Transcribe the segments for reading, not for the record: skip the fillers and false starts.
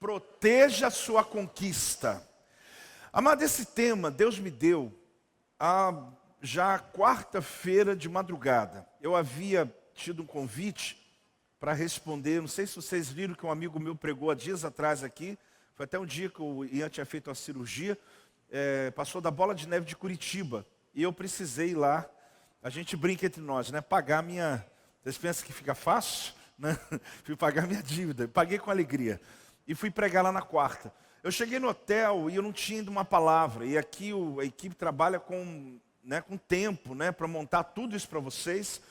Proteja a sua conquista. Amado, esse tema Deus me deu já quarta-feira de madrugada. Eu havia tido um convite para responder. Não sei se vocês viram que um amigo meu pregou há dias atrás aqui. Foi até um dia que o Ian tinha feito uma cirurgia. Passou da Bola de Neve de Curitiba. E eu precisei ir lá. A gente brinca entre nós, né? Pagar minha... Vocês pensam que fica fácil? Né? Fui pagar minha dívida. Paguei com alegria. E fui pregar lá na quarta. Eu cheguei no hotel e eu não tinha ainda uma palavra. E aqui a equipe trabalha com tempo, né, para montar tudo isso para vocês.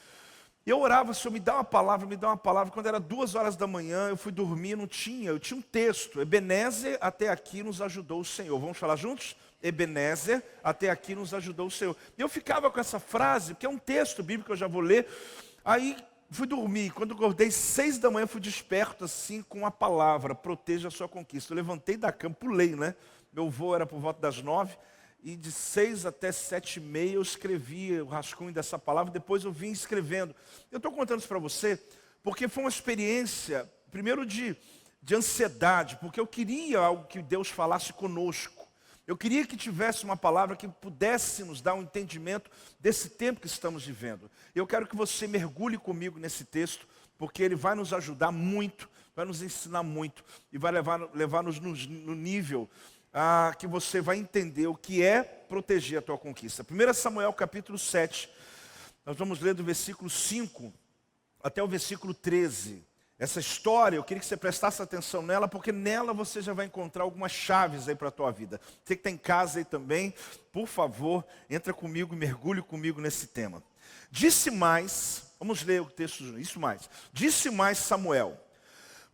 E eu orava, Senhor, me dá uma palavra, me dá uma palavra. Quando era 2h da manhã, eu fui dormir, não tinha. Eu tinha um texto. Ebenezer, até aqui nos ajudou o Senhor. Vamos falar juntos? Ebenezer, até aqui nos ajudou o Senhor. E eu ficava com essa frase, porque é um texto bíblico que eu já vou ler. Aí fui dormir. Quando acordei 6 da manhã, fui desperto assim com a palavra, proteja a sua conquista. Eu levantei da cama, pulei, né? Meu voo era por volta das 9. E de 6 até 7h30 eu escrevi o rascunho dessa palavra. Depois eu vim escrevendo. Eu estou contando isso para você, porque foi uma experiência, primeiro de ansiedade, porque eu queria algo que Deus falasse conosco. Eu queria que tivesse uma palavra que pudesse nos dar um entendimento desse tempo que estamos vivendo. Eu quero que você mergulhe comigo nesse texto, porque ele vai nos ajudar muito, vai nos ensinar muito e vai levar-nos no nível que você vai entender o que é proteger a tua conquista. 1 Samuel capítulo 7, nós vamos ler do versículo 5 até o versículo 13. Essa história, eu queria que você prestasse atenção nela, porque nela você já vai encontrar algumas chaves aí para a tua vida. Você que está em casa aí também, por favor, entra comigo, mergulhe comigo nesse tema. Disse mais, vamos ler o texto, isso mais. Disse mais Samuel,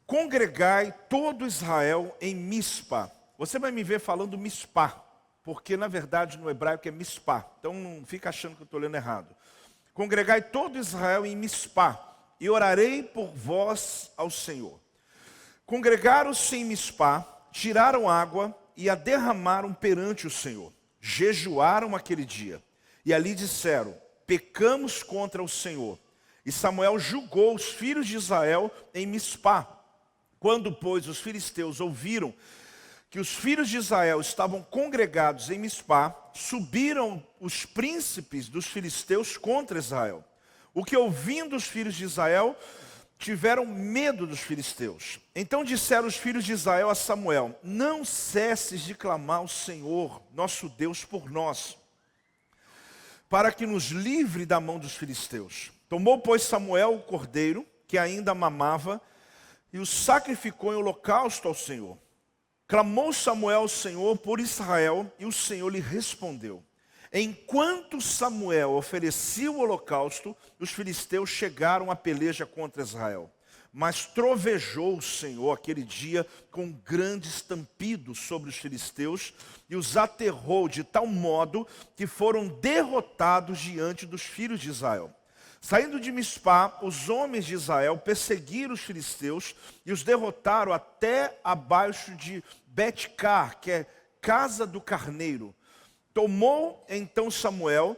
congregai todo Israel em Mispa. Você vai me ver falando Mispá, porque na verdade no hebraico é Mispá. Então não fica achando que eu estou lendo errado. Congregai todo Israel em Mispá. E orarei por vós ao Senhor. Congregaram-se em Mispá, tiraram água e a derramaram perante o Senhor. Jejuaram aquele dia. E ali disseram, pecamos contra o Senhor. E Samuel julgou os filhos de Israel em Mispá. Quando, pois, os filisteus ouviram que os filhos de Israel estavam congregados em Mispá, subiram os príncipes dos filisteus contra Israel. O que ouvindo os filhos de Israel, tiveram medo dos filisteus. Então disseram os filhos de Israel a Samuel, não cesses de clamar ao Senhor, nosso Deus, por nós, para que nos livre da mão dos filisteus. Tomou, pois, Samuel o cordeiro, que ainda mamava, e o sacrificou em holocausto ao Senhor. Clamou Samuel ao Senhor por Israel, e o Senhor lhe respondeu. Enquanto Samuel oferecia o holocausto, os filisteus chegaram à peleja contra Israel. Mas trovejou o Senhor aquele dia com grande estampido sobre os filisteus e os aterrou de tal modo que foram derrotados diante dos filhos de Israel. Saindo de Mispá, os homens de Israel perseguiram os filisteus e os derrotaram até abaixo de Betcar, que é Casa do Carneiro. Tomou então Samuel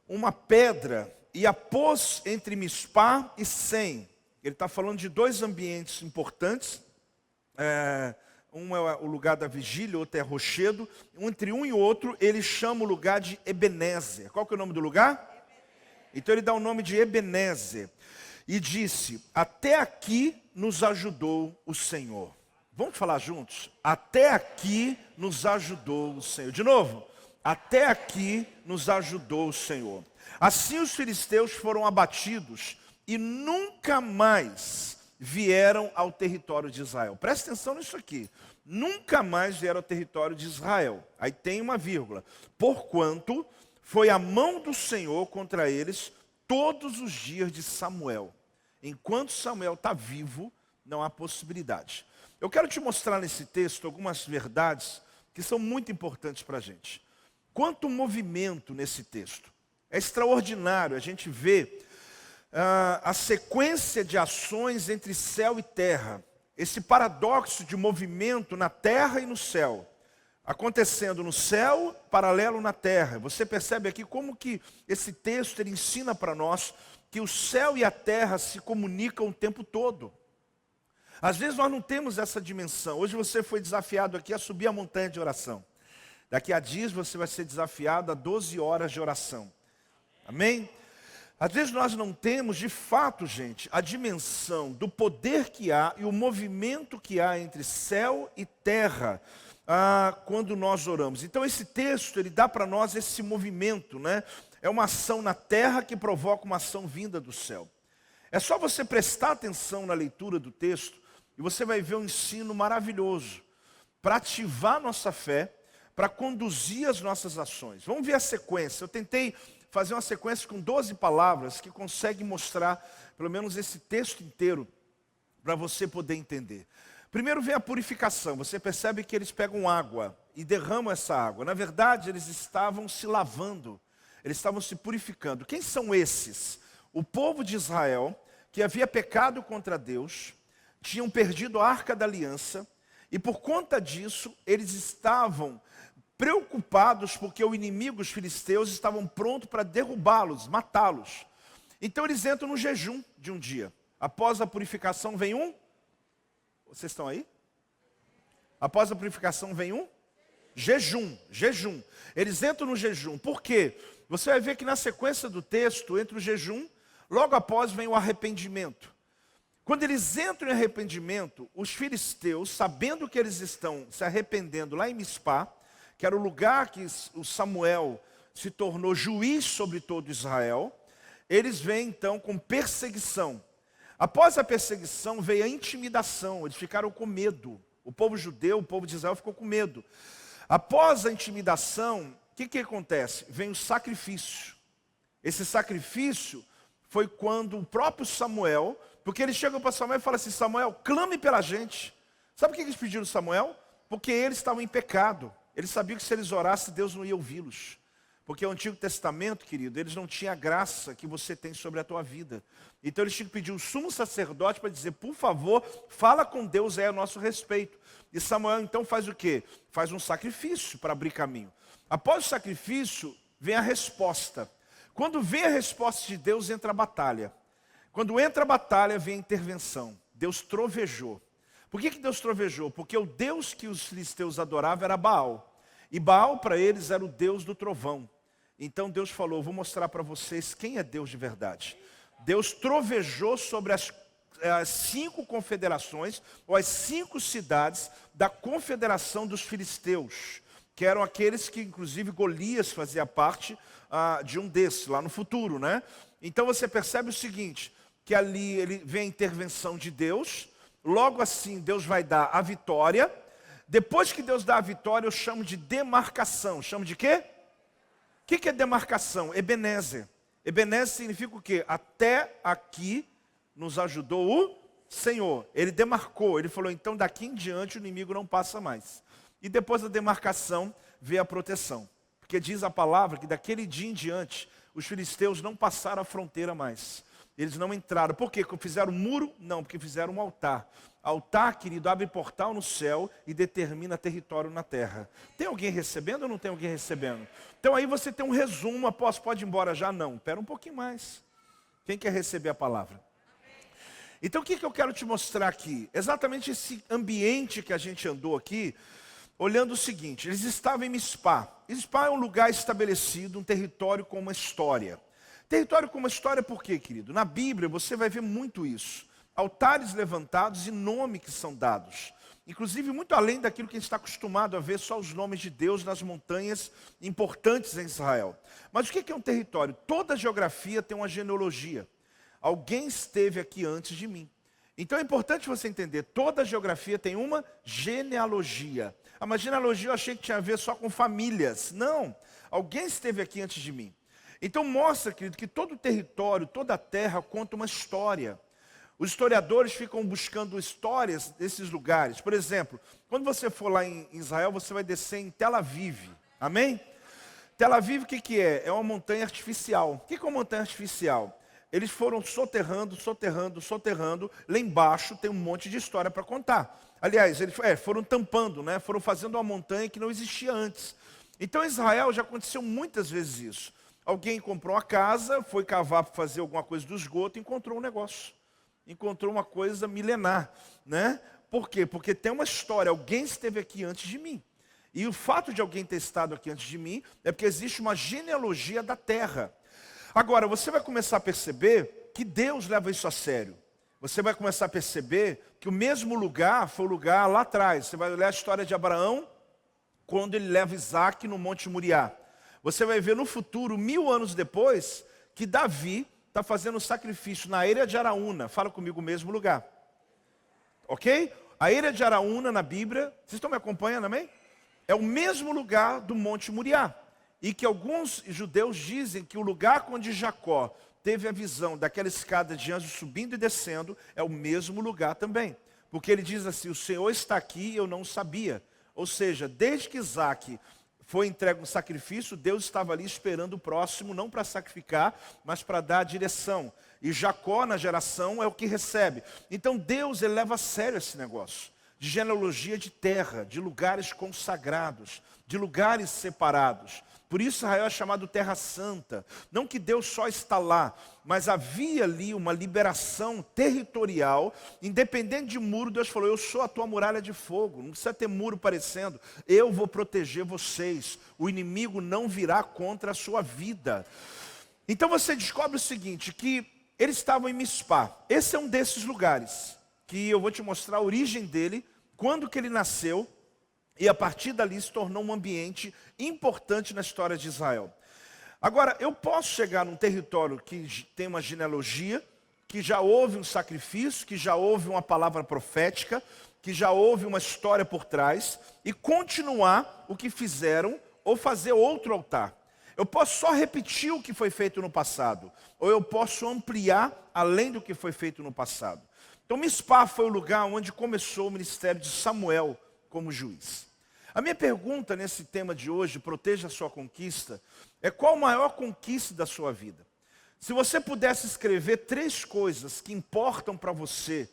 uma pedra e a pôs entre Mispá e Sem. Ele está falando de dois ambientes importantes. Um é o lugar da vigília, outro é rochedo. Entre um e outro, ele chama o lugar de Ebenezer. Qual que é o nome do lugar? Então ele dá o nome de Ebenezer. E disse, até aqui nos ajudou o Senhor. Vamos falar juntos? Até aqui nos ajudou o Senhor. De novo. Até aqui nos ajudou o Senhor. Assim os filisteus foram abatidos e nunca mais vieram ao território de Israel. Presta atenção nisso aqui. Nunca mais vieram ao território de Israel. Aí tem uma vírgula. Porquanto foi a mão do Senhor contra eles todos os dias de Samuel. Enquanto Samuel está vivo, não há possibilidade. Eu quero te mostrar nesse texto algumas verdades que são muito importantes para a gente. Quanto movimento nesse texto. É extraordinário a gente ver a sequência de ações entre céu e terra. Esse paradoxo de movimento na terra e no céu. Acontecendo no céu, paralelo na terra. Você percebe aqui como que esse texto ele ensina para nós que o céu e a terra se comunicam o tempo todo. Às vezes nós não temos essa dimensão. Hoje você foi desafiado aqui a subir a montanha de oração. Daqui a dias você vai ser desafiado a 12 horas de oração. Amém? Às vezes nós não temos, de fato, gente, a dimensão do poder que há e o movimento que há entre céu e terra quando nós oramos. Então esse texto, ele dá para nós esse movimento, né? É uma ação na terra que provoca uma ação vinda do céu. É só você prestar atenção na leitura do texto e você vai ver um ensino maravilhoso para ativar nossa fé, para conduzir as nossas ações. Vamos ver a sequência. Eu tentei fazer uma sequência com 12 palavras que consegue mostrar pelo menos esse texto inteiro para você poder entender. Primeiro vem a purificação. Você percebe que eles pegam água e derramam essa água. Na verdade, eles estavam se lavando, eles estavam se purificando. Quem são esses? O povo de Israel, que havia pecado contra Deus, tinham perdido a Arca da Aliança, e por conta disso, eles estavam preocupados porque o inimigo, os filisteus, estavam prontos para derrubá-los, matá-los. Então eles entram no jejum de um dia. Após a purificação vem um... Vocês estão aí? Após a purificação vem um... Jejum. Eles entram no jejum. Por quê? Você vai ver que na sequência do texto, entre o jejum, logo após vem o arrependimento. Quando eles entram em arrependimento, os filisteus, sabendo que eles estão se arrependendo lá em Mispá, que era o lugar que o Samuel se tornou juiz sobre todo Israel, eles vêm então com perseguição. Após a perseguição veio a intimidação, eles ficaram com medo. O povo judeu, o povo de Israel ficou com medo. Após a intimidação, o que acontece? Vem o sacrifício. Esse sacrifício foi quando o próprio Samuel, porque eles chegam para Samuel e falam assim: Samuel, clame pela gente. Sabe por que eles pediram Samuel? Porque eles estavam em pecado. Eles sabiam que se eles orassem, Deus não ia ouvi-los. Porque o Antigo Testamento, querido, eles não tinham a graça que você tem sobre a tua vida. Então eles tinham que pedir o sumo sacerdote para dizer: por favor, fala com Deus a nosso respeito. E Samuel então faz o quê? Faz um sacrifício para abrir caminho. Após o sacrifício, vem a resposta. Quando vem a resposta de Deus, entra a batalha. Quando entra a batalha, vem a intervenção. Deus trovejou. Por que Deus trovejou? Porque o Deus que os filisteus adoravam era Baal. E Baal para eles era o Deus do trovão. Então Deus falou: vou mostrar para vocês quem é Deus de verdade. Deus trovejou sobre as 5 confederações, ou as 5 cidades da confederação dos filisteus, que eram aqueles que inclusive Golias fazia parte de um desses, lá no futuro, né? Então você percebe o seguinte, que ali ele vem a intervenção de Deus. Logo assim, Deus vai dar a vitória. Depois que Deus dá a vitória, eu chamo de demarcação. Chamo de quê? O que é demarcação? Ebenezer. Ebenezer significa o quê? Até aqui nos ajudou o Senhor. Ele demarcou, ele falou: então daqui em diante o inimigo não passa mais. E depois da demarcação, veio a proteção. Porque diz a palavra que daquele dia em diante, os filisteus não passaram a fronteira mais. Eles não entraram. Por quê? Porque fizeram um muro? Não, porque fizeram um altar. Altar, querido, abre portal no céu e determina território na terra. Tem alguém recebendo ou não tem alguém recebendo? Então aí você tem um resumo. Após, pode ir embora já? Não. Espera um pouquinho mais. Quem quer receber a palavra? Então o que eu quero te mostrar aqui? Exatamente esse ambiente que a gente andou aqui, olhando o seguinte: eles estavam em Mispá. Mispá é um lugar estabelecido, um território com uma história. Território com uma história por quê, querido? Na Bíblia você vai ver muito isso. Altares levantados e nomes que são dados. Inclusive muito além daquilo que a gente está acostumado a ver, só os nomes de Deus nas montanhas importantes em Israel. Mas o que é um território? Toda geografia tem uma genealogia. Alguém esteve aqui antes de mim. Então é importante você entender, toda geografia tem uma genealogia. Mas genealogia eu achei que tinha a ver só com famílias. Não, alguém esteve aqui antes de mim. Então mostra, querido, que todo território, toda a terra conta uma história. Os historiadores ficam buscando histórias desses lugares. Por exemplo, quando você for lá em Israel, você vai descer em Tel Aviv. Amém? Tel Aviv o que é? É uma montanha artificial. O que é uma montanha artificial? Eles foram soterrando. Lá embaixo tem um monte de história para contar. Aliás, eles foram tampando, né? Foram fazendo uma montanha que não existia antes. Então em Israel já aconteceu muitas vezes isso. Alguém comprou uma casa, foi cavar para fazer alguma coisa do esgoto e encontrou um negócio. encontrou uma coisa milenar, né? Por quê? Porque tem uma história, alguém esteve aqui antes de mim. E o fato de alguém ter estado aqui antes de mim é porque existe uma genealogia da terra. Agora, você vai começar a perceber que Deus leva isso a sério. Você vai começar a perceber que o mesmo lugar foi o lugar lá atrás. Você vai ler a história de Abraão, quando ele leva Isaac no Monte Moriá. Você vai ver no futuro, 1000 anos depois, que Davi está fazendo um sacrifício na Eira de Araúna. Fala comigo, o mesmo lugar. Ok? A Eira de Araúna na Bíblia, vocês estão me acompanhando, amém? É o mesmo lugar do Monte Moriá. E que alguns judeus dizem que o lugar onde Jacó teve a visão daquela escada de anjos subindo e descendo, é o mesmo lugar também. Porque ele diz assim, o Senhor está aqui e eu não sabia. Ou seja, desde que Isaac foi entregue um sacrifício, Deus estava ali esperando o próximo, não para sacrificar, mas para dar a direção. E Jacó, na geração, é o que recebe. Então Deus, ele leva a sério esse negócio de genealogia de terra, de lugares consagrados, de lugares separados. Por isso Israel é chamado Terra Santa. Não que Deus só está lá, mas havia ali uma liberação territorial. Independente de muro, Deus falou, eu sou a tua muralha de fogo. Não precisa ter muro parecendo. Eu vou proteger vocês. O inimigo não virá contra a sua vida. Então você descobre o seguinte, que eles estavam em Mispá. Esse é um desses lugares, que eu vou te mostrar a origem dele, quando que ele nasceu. E a partir dali se tornou um ambiente importante na história de Israel. Agora, eu posso chegar num território que tem uma genealogia, que já houve um sacrifício, que já houve uma palavra profética, que já houve uma história por trás, e continuar o que fizeram, ou fazer outro altar. Eu posso só repetir o que foi feito no passado, ou eu posso ampliar além do que foi feito no passado. Então, Mispá foi o lugar onde começou o ministério de Samuel como juiz. A minha pergunta nesse tema de hoje, proteja a sua conquista, é qual a maior conquista da sua vida? Se você pudesse escrever 3 coisas que importam para você,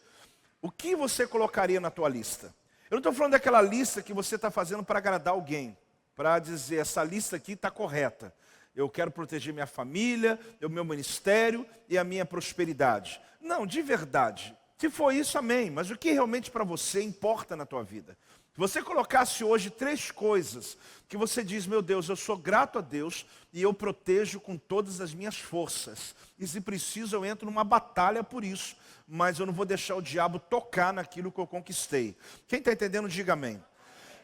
o que você colocaria na tua lista? Eu não estou falando daquela lista que você está fazendo para agradar alguém, para dizer, essa lista aqui está correta. Eu quero proteger minha família, o meu ministério e a minha prosperidade. Não, de verdade. Se for isso, amém. Mas o que realmente para você importa na tua vida? Se você colocasse hoje 3 coisas que você diz, meu Deus, eu sou grato a Deus e eu protejo com todas as minhas forças. E se preciso, eu entro numa batalha por isso. Mas eu não vou deixar o diabo tocar naquilo que eu conquistei. Quem está entendendo, diga amém.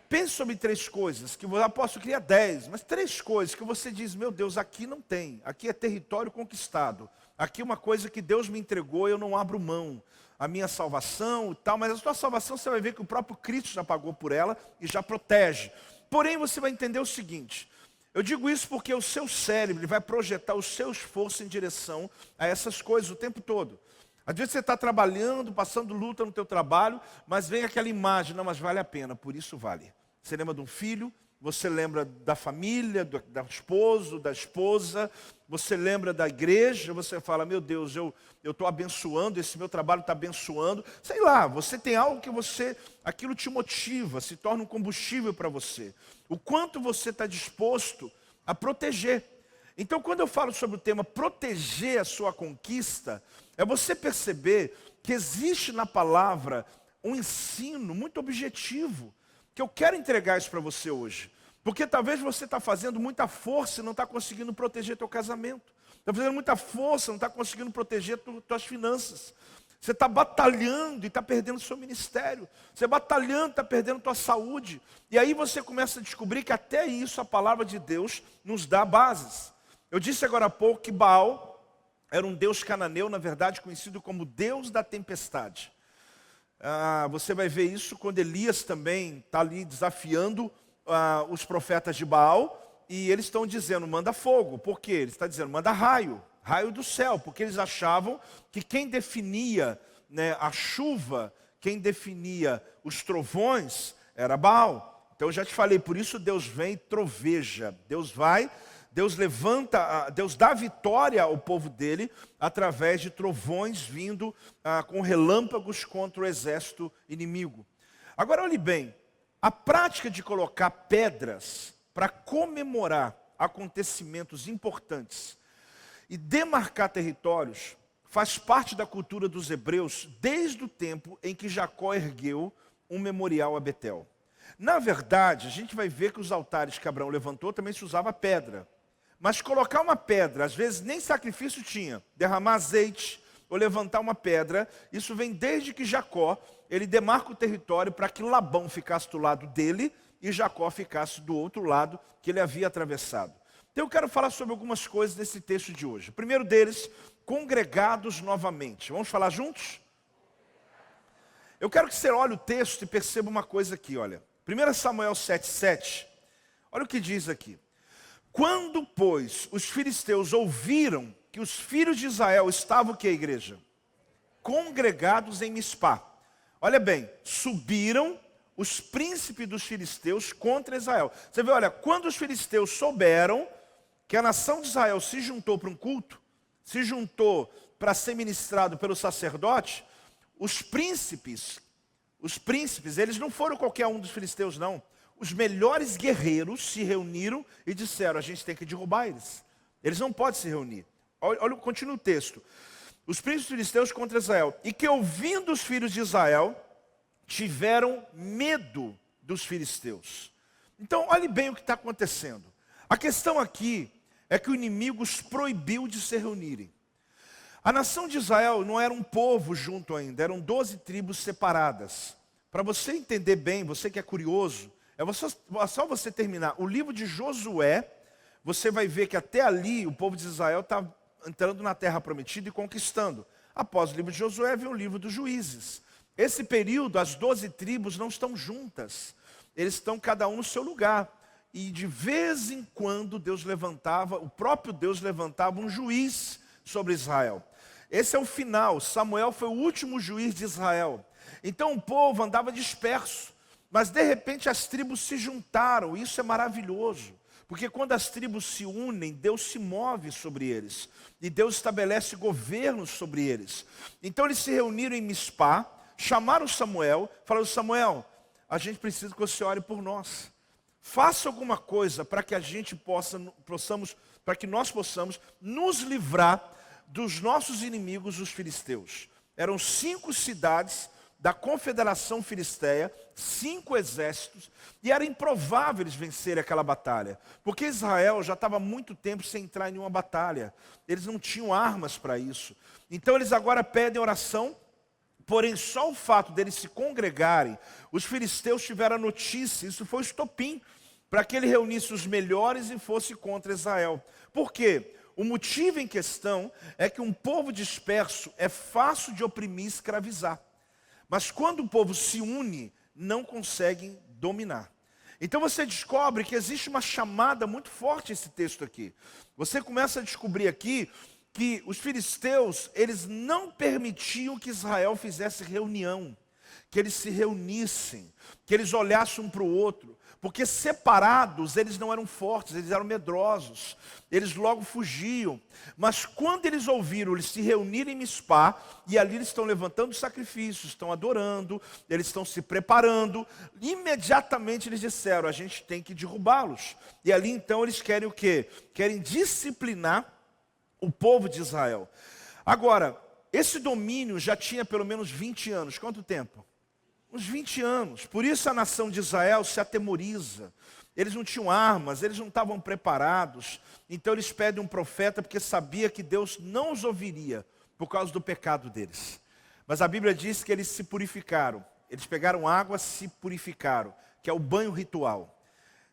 Pense sobre 3 coisas, que eu posso criar 10, mas 3 coisas que você diz, meu Deus, aqui não tem. Aqui é território conquistado. Aqui é uma coisa que Deus me entregou e eu não abro mão. A minha salvação e tal, mas a sua salvação você vai ver que o próprio Cristo já pagou por ela e já protege. Porém, você vai entender o seguinte, eu digo isso porque o seu cérebro ele vai projetar o seu esforço em direção a essas coisas o tempo todo. Às vezes você está trabalhando, passando luta no teu trabalho, mas vem aquela imagem, não, mas vale a pena, por isso vale. Você lembra de um filho, você lembra da família, do esposo, da esposa, você lembra da igreja, você fala, meu Deus, eu estou abençoando, esse meu trabalho está abençoando. Sei lá, você tem algo que aquilo te motiva, se torna um combustível para você. O quanto você está disposto a proteger. Então, quando eu falo sobre o tema proteger a sua conquista, é você perceber que existe na palavra um ensino muito objetivo, que eu quero entregar isso para você hoje. Porque talvez você está fazendo muita força e não está conseguindo proteger teu casamento. Está fazendo muita força, não está conseguindo proteger tuas finanças. Você está batalhando e está perdendo seu ministério. Você batalhando e está perdendo tua saúde. E aí você começa a descobrir que até isso a palavra de Deus nos dá bases. Eu disse agora há pouco que Baal era um deus cananeu, na verdade conhecido como Deus da tempestade. Você vai ver isso quando Elias também está ali desafiando os profetas de Baal, e eles estão dizendo, manda fogo. Por quê? Ele está dizendo, manda raio do céu, porque eles achavam que quem definia, né, a chuva, quem definia os trovões, era Baal. Então eu já te falei, por isso Deus vem e troveja. Deus levanta, Deus dá vitória ao povo dele através de trovões vindo com relâmpagos contra o exército inimigo. Agora olhe bem, a prática de colocar pedras para comemorar acontecimentos importantes e demarcar territórios faz parte da cultura dos hebreus desde o tempo em que Jacó ergueu um memorial a Betel. Na verdade, a gente vai ver que os altares que Abraão levantou também se usava pedra. Mas colocar uma pedra, às vezes nem sacrifício tinha, derramar azeite ou levantar uma pedra, isso vem desde que Jacó, ele demarca o território para que Labão ficasse do lado dele e Jacó ficasse do outro lado que ele havia atravessado. Então eu quero falar sobre algumas coisas desse texto de hoje. O primeiro deles, congregados novamente. Vamos falar juntos? Eu quero que você olhe o texto e perceba uma coisa aqui, olha. 1 Samuel 7,7, olha o que diz aqui. Quando, pois, os filisteus ouviram que os filhos de Israel estavam, o que, igreja? Congregados em Mispá. Olha bem, subiram os príncipes dos filisteus contra Israel. Você vê, olha, quando os filisteus souberam que a nação de Israel se juntou para um culto, se juntou para ser ministrado pelo sacerdote, os príncipes, eles não foram qualquer um dos filisteus, não. Os melhores guerreiros se reuniram e disseram, a gente tem que derrubar eles. Eles não podem se reunir. Olha, continua o texto. Os príncipes filisteus contra Israel. E que ouvindo os filhos de Israel, tiveram medo dos filisteus. Então, olhe bem o que está acontecendo. A questão aqui é que o inimigo os proibiu de se reunirem. A nação de Israel não era um povo junto ainda, eram 12 tribos separadas. Para você entender bem, você que é curioso, é só você terminar o livro de Josué, você vai ver que até ali o povo de Israel está entrando na terra prometida e conquistando. Após o livro de Josué vem o livro dos Juízes. Esse período, as 12 tribos não estão juntas, eles estão cada um no seu lugar. E de vez em quando o próprio Deus levantava um juiz sobre Israel. Esse é o final. Samuel foi o último juiz de Israel. Então o povo andava disperso. Mas de repente as tribos se juntaram. Isso é maravilhoso. Porque quando as tribos se unem, Deus se move sobre eles. E Deus estabelece governos sobre eles. Então eles se reuniram em Mispá, chamaram Samuel, falaram, Samuel, a gente precisa que você ore por nós. Faça alguma coisa para que a gente para que nós possamos nos livrar dos nossos inimigos, os filisteus. Eram 5 cidades da confederação filisteia, 5 exércitos, e era improvável eles vencerem aquela batalha, porque Israel já estava há muito tempo sem entrar em nenhuma batalha, eles não tinham armas para isso. Então eles agora pedem oração, porém só o fato deles se congregarem, os filisteus tiveram a notícia, isso foi o estopim, para que ele reunisse os melhores e fosse contra Israel. Por quê? O motivo em questão é que um povo disperso é fácil de oprimir e escravizar. Mas quando o povo se une, não conseguem dominar. Então você descobre que existe uma chamada muito forte nesse texto aqui. Você começa a descobrir aqui que os filisteus, eles não permitiam que Israel fizesse reunião, que eles se reunissem, que eles olhassem um para o outro. Porque separados eles não eram fortes, eles eram medrosos, eles logo fugiam. Mas quando eles ouviram eles se reunirem em Mispá, e ali eles estão levantando sacrifícios, estão adorando, eles estão se preparando, imediatamente eles disseram, a gente tem que derrubá-los. E ali então eles querem o quê? Querem disciplinar o povo de Israel. Agora, esse domínio já tinha pelo menos 20 anos, quanto tempo? Uns 20 anos. Por isso a nação de Israel se atemoriza. Eles não tinham armas, eles não estavam preparados. Então eles pedem um profeta porque sabia que Deus não os ouviria por causa do pecado deles. Mas a Bíblia diz que eles se purificaram. Eles pegaram água, se purificaram, que é o banho ritual.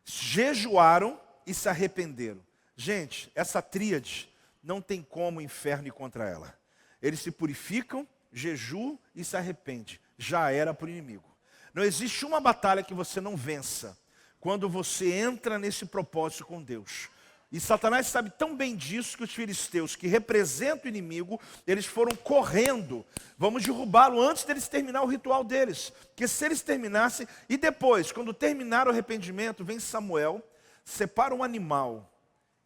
Jejuaram e se arrependeram. Gente, essa tríade não tem como o inferno ir contra ela. Eles se purificam, jejuam e se arrependem. Já era para o inimigo. Não existe uma batalha que você não vença quando você entra nesse propósito com Deus. E Satanás sabe tão bem disso que os filisteus, que representam o inimigo, eles foram correndo. Vamos derrubá-lo antes deles terminar o ritual deles. Porque se eles terminassem, e depois, quando terminar o arrependimento, vem Samuel, separa um animal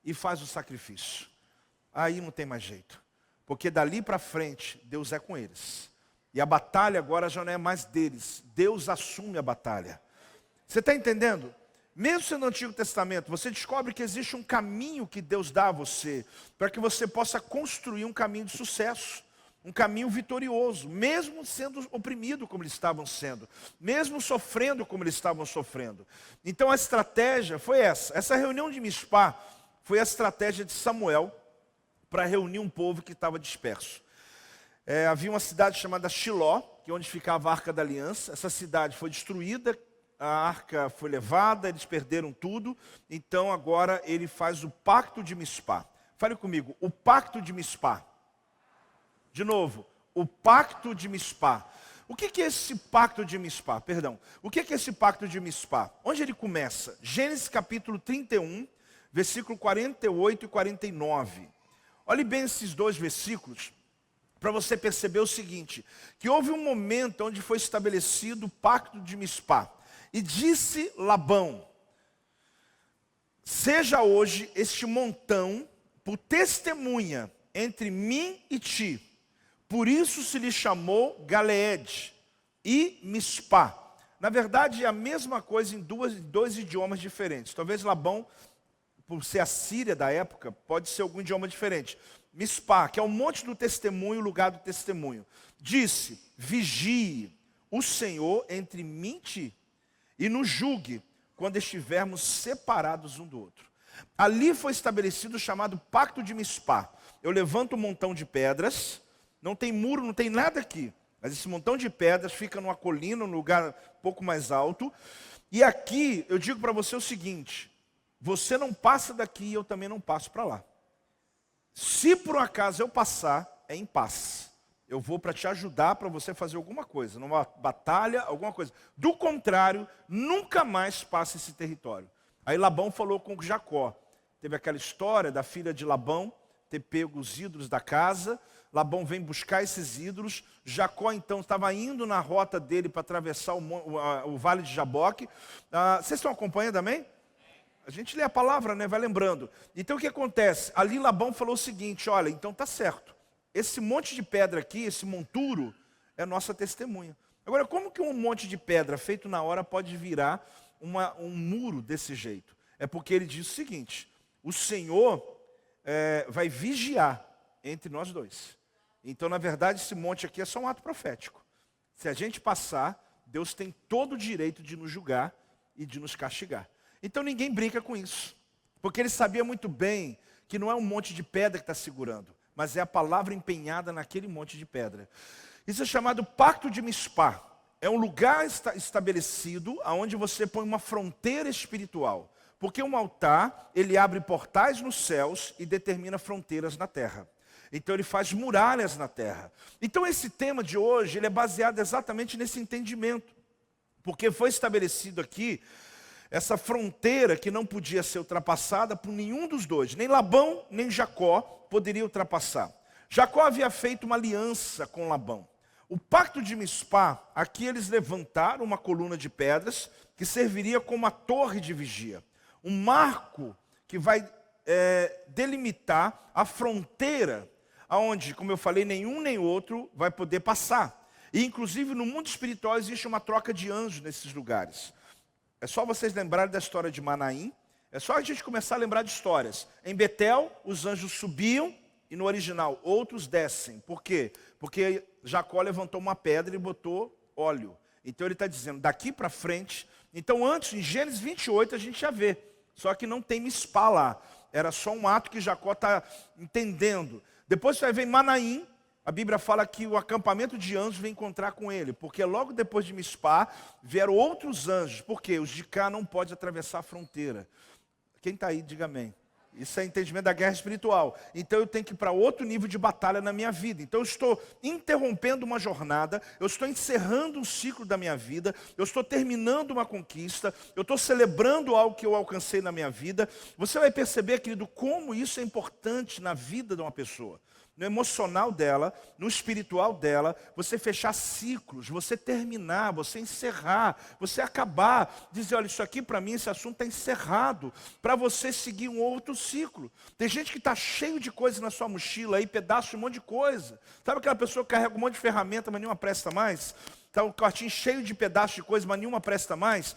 e faz o sacrifício. Aí não tem mais jeito. Porque dali para frente, Deus é com eles. E a batalha agora já não é mais deles. Deus assume a batalha. Você está entendendo? Mesmo sendo no Antigo Testamento, você descobre que existe um caminho que Deus dá a você, para que você possa construir um caminho de sucesso. um caminho vitorioso, mesmo sendo oprimido como eles estavam sendo, mesmo sofrendo como eles estavam sofrendo. Então a estratégia foi essa. Essa reunião de Mispá foi a estratégia de Samuel para reunir um povo que estava disperso. Havia uma cidade chamada Shiló, que é onde ficava a Arca da Aliança. Essa cidade foi destruída, a arca foi levada, eles perderam tudo. Então agora ele faz o pacto de Mispá. Fale comigo, o pacto de Mispá. De novo, o pacto de Mispá. O que é esse pacto de Mispá? Perdão. O que é esse pacto de Mispá? Onde ele começa? Gênesis capítulo 31, versículo 48 e 49. Olhe bem esses dois versículos, para você perceber o seguinte, que houve um momento onde foi estabelecido o pacto de Mispá. E disse Labão, seja hoje este montão por testemunha entre mim e ti. Por isso se lhe chamou Galeed e Mispá. Na verdade é a mesma coisa em dois idiomas diferentes. Talvez Labão, por ser a Síria da época, pode ser algum idioma diferente. Mispá, que é o monte do testemunho, o lugar do testemunho. Disse, vigie o Senhor entre mim e ti, e nos julgue quando estivermos separados um do outro. Ali foi estabelecido o chamado pacto de Mispá. Eu levanto um montão de pedras, não tem muro, não tem nada aqui, mas esse montão de pedras fica numa colina, num lugar um pouco mais alto. E aqui eu digo para você o seguinte, você não passa daqui e eu também não passo para lá. Se por um acaso eu passar, é em paz. Eu vou para te ajudar, para você fazer alguma coisa, numa batalha, alguma coisa. Do contrário, nunca mais passe esse território. Aí Labão falou com Jacó. Teve aquela história da filha de Labão ter pego os ídolos da casa. Labão vem buscar esses ídolos. Jacó então estava indo na rota dele para atravessar o vale de Jaboque. Vocês estão acompanhando também? A gente lê a palavra, né? Vai lembrando. Então o que acontece? Ali Labão falou o seguinte, olha, então tá certo. Esse monte de pedra aqui, esse monturo, é nossa testemunha. Agora, como que um monte de pedra feito na hora pode virar um muro desse jeito? É porque ele diz o seguinte, o Senhor vai vigiar entre nós dois. Então, na verdade, esse monte aqui é só um ato profético. Se a gente passar, Deus tem todo o direito de nos julgar e de nos castigar. Então ninguém brinca com isso. Porque ele sabia muito bem que não é um monte de pedra que está segurando, mas é a palavra empenhada naquele monte de pedra. Isso é chamado pacto de Mispá. É um lugar estabelecido onde você põe uma fronteira espiritual. Porque um altar, ele abre portais nos céus e determina fronteiras na terra. Então ele faz muralhas na terra. Então esse tema de hoje, ele é baseado exatamente nesse entendimento. Porque foi estabelecido aqui essa fronteira que não podia ser ultrapassada por nenhum dos dois. Nem Labão, nem Jacó poderia ultrapassar. Jacó havia feito uma aliança com Labão. O pacto de Mispá, aqui eles levantaram uma coluna de pedras que serviria como uma torre de vigia. Um marco que vai delimitar a fronteira, onde, como eu falei, nenhum nem outro vai poder passar. E inclusive no mundo espiritual existe uma troca de anjos nesses lugares. É só vocês lembrarem da história de Manaim. É só a gente começar a lembrar de histórias. Em Betel, os anjos subiam e no original, outros descem. Por quê? Porque Jacó levantou uma pedra e botou óleo. Então ele está dizendo, daqui para frente. Então antes, em Gênesis 28, a gente já vê. Só que não tem Mispá lá. Era só um ato que Jacó está entendendo. Depois você vai ver em Manaim. A Bíblia fala que o acampamento de anjos vem encontrar com ele, porque logo depois de Mispá vieram outros anjos. Por quê? Os de cá não podem atravessar a fronteira. Quem está aí, diga amém. Isso é entendimento da guerra espiritual. Então eu tenho que ir para outro nível de batalha na minha vida. Então eu estou interrompendo uma jornada, eu estou encerrando um ciclo da minha vida, eu estou terminando uma conquista, eu estou celebrando algo que eu alcancei na minha vida. Você vai perceber, querido, como isso é importante na vida de uma pessoa. No emocional dela, no espiritual dela, você fechar ciclos, você terminar, você encerrar, você acabar, dizer, olha, isso aqui para mim, esse assunto está encerrado, para você seguir um outro ciclo. Tem gente que está cheio de coisas na sua mochila aí, pedaço de um monte de coisa. Sabe aquela pessoa que carrega um monte de ferramenta, mas nenhuma presta mais? está um quartinho cheio de pedaços de coisa, mas nenhuma presta mais.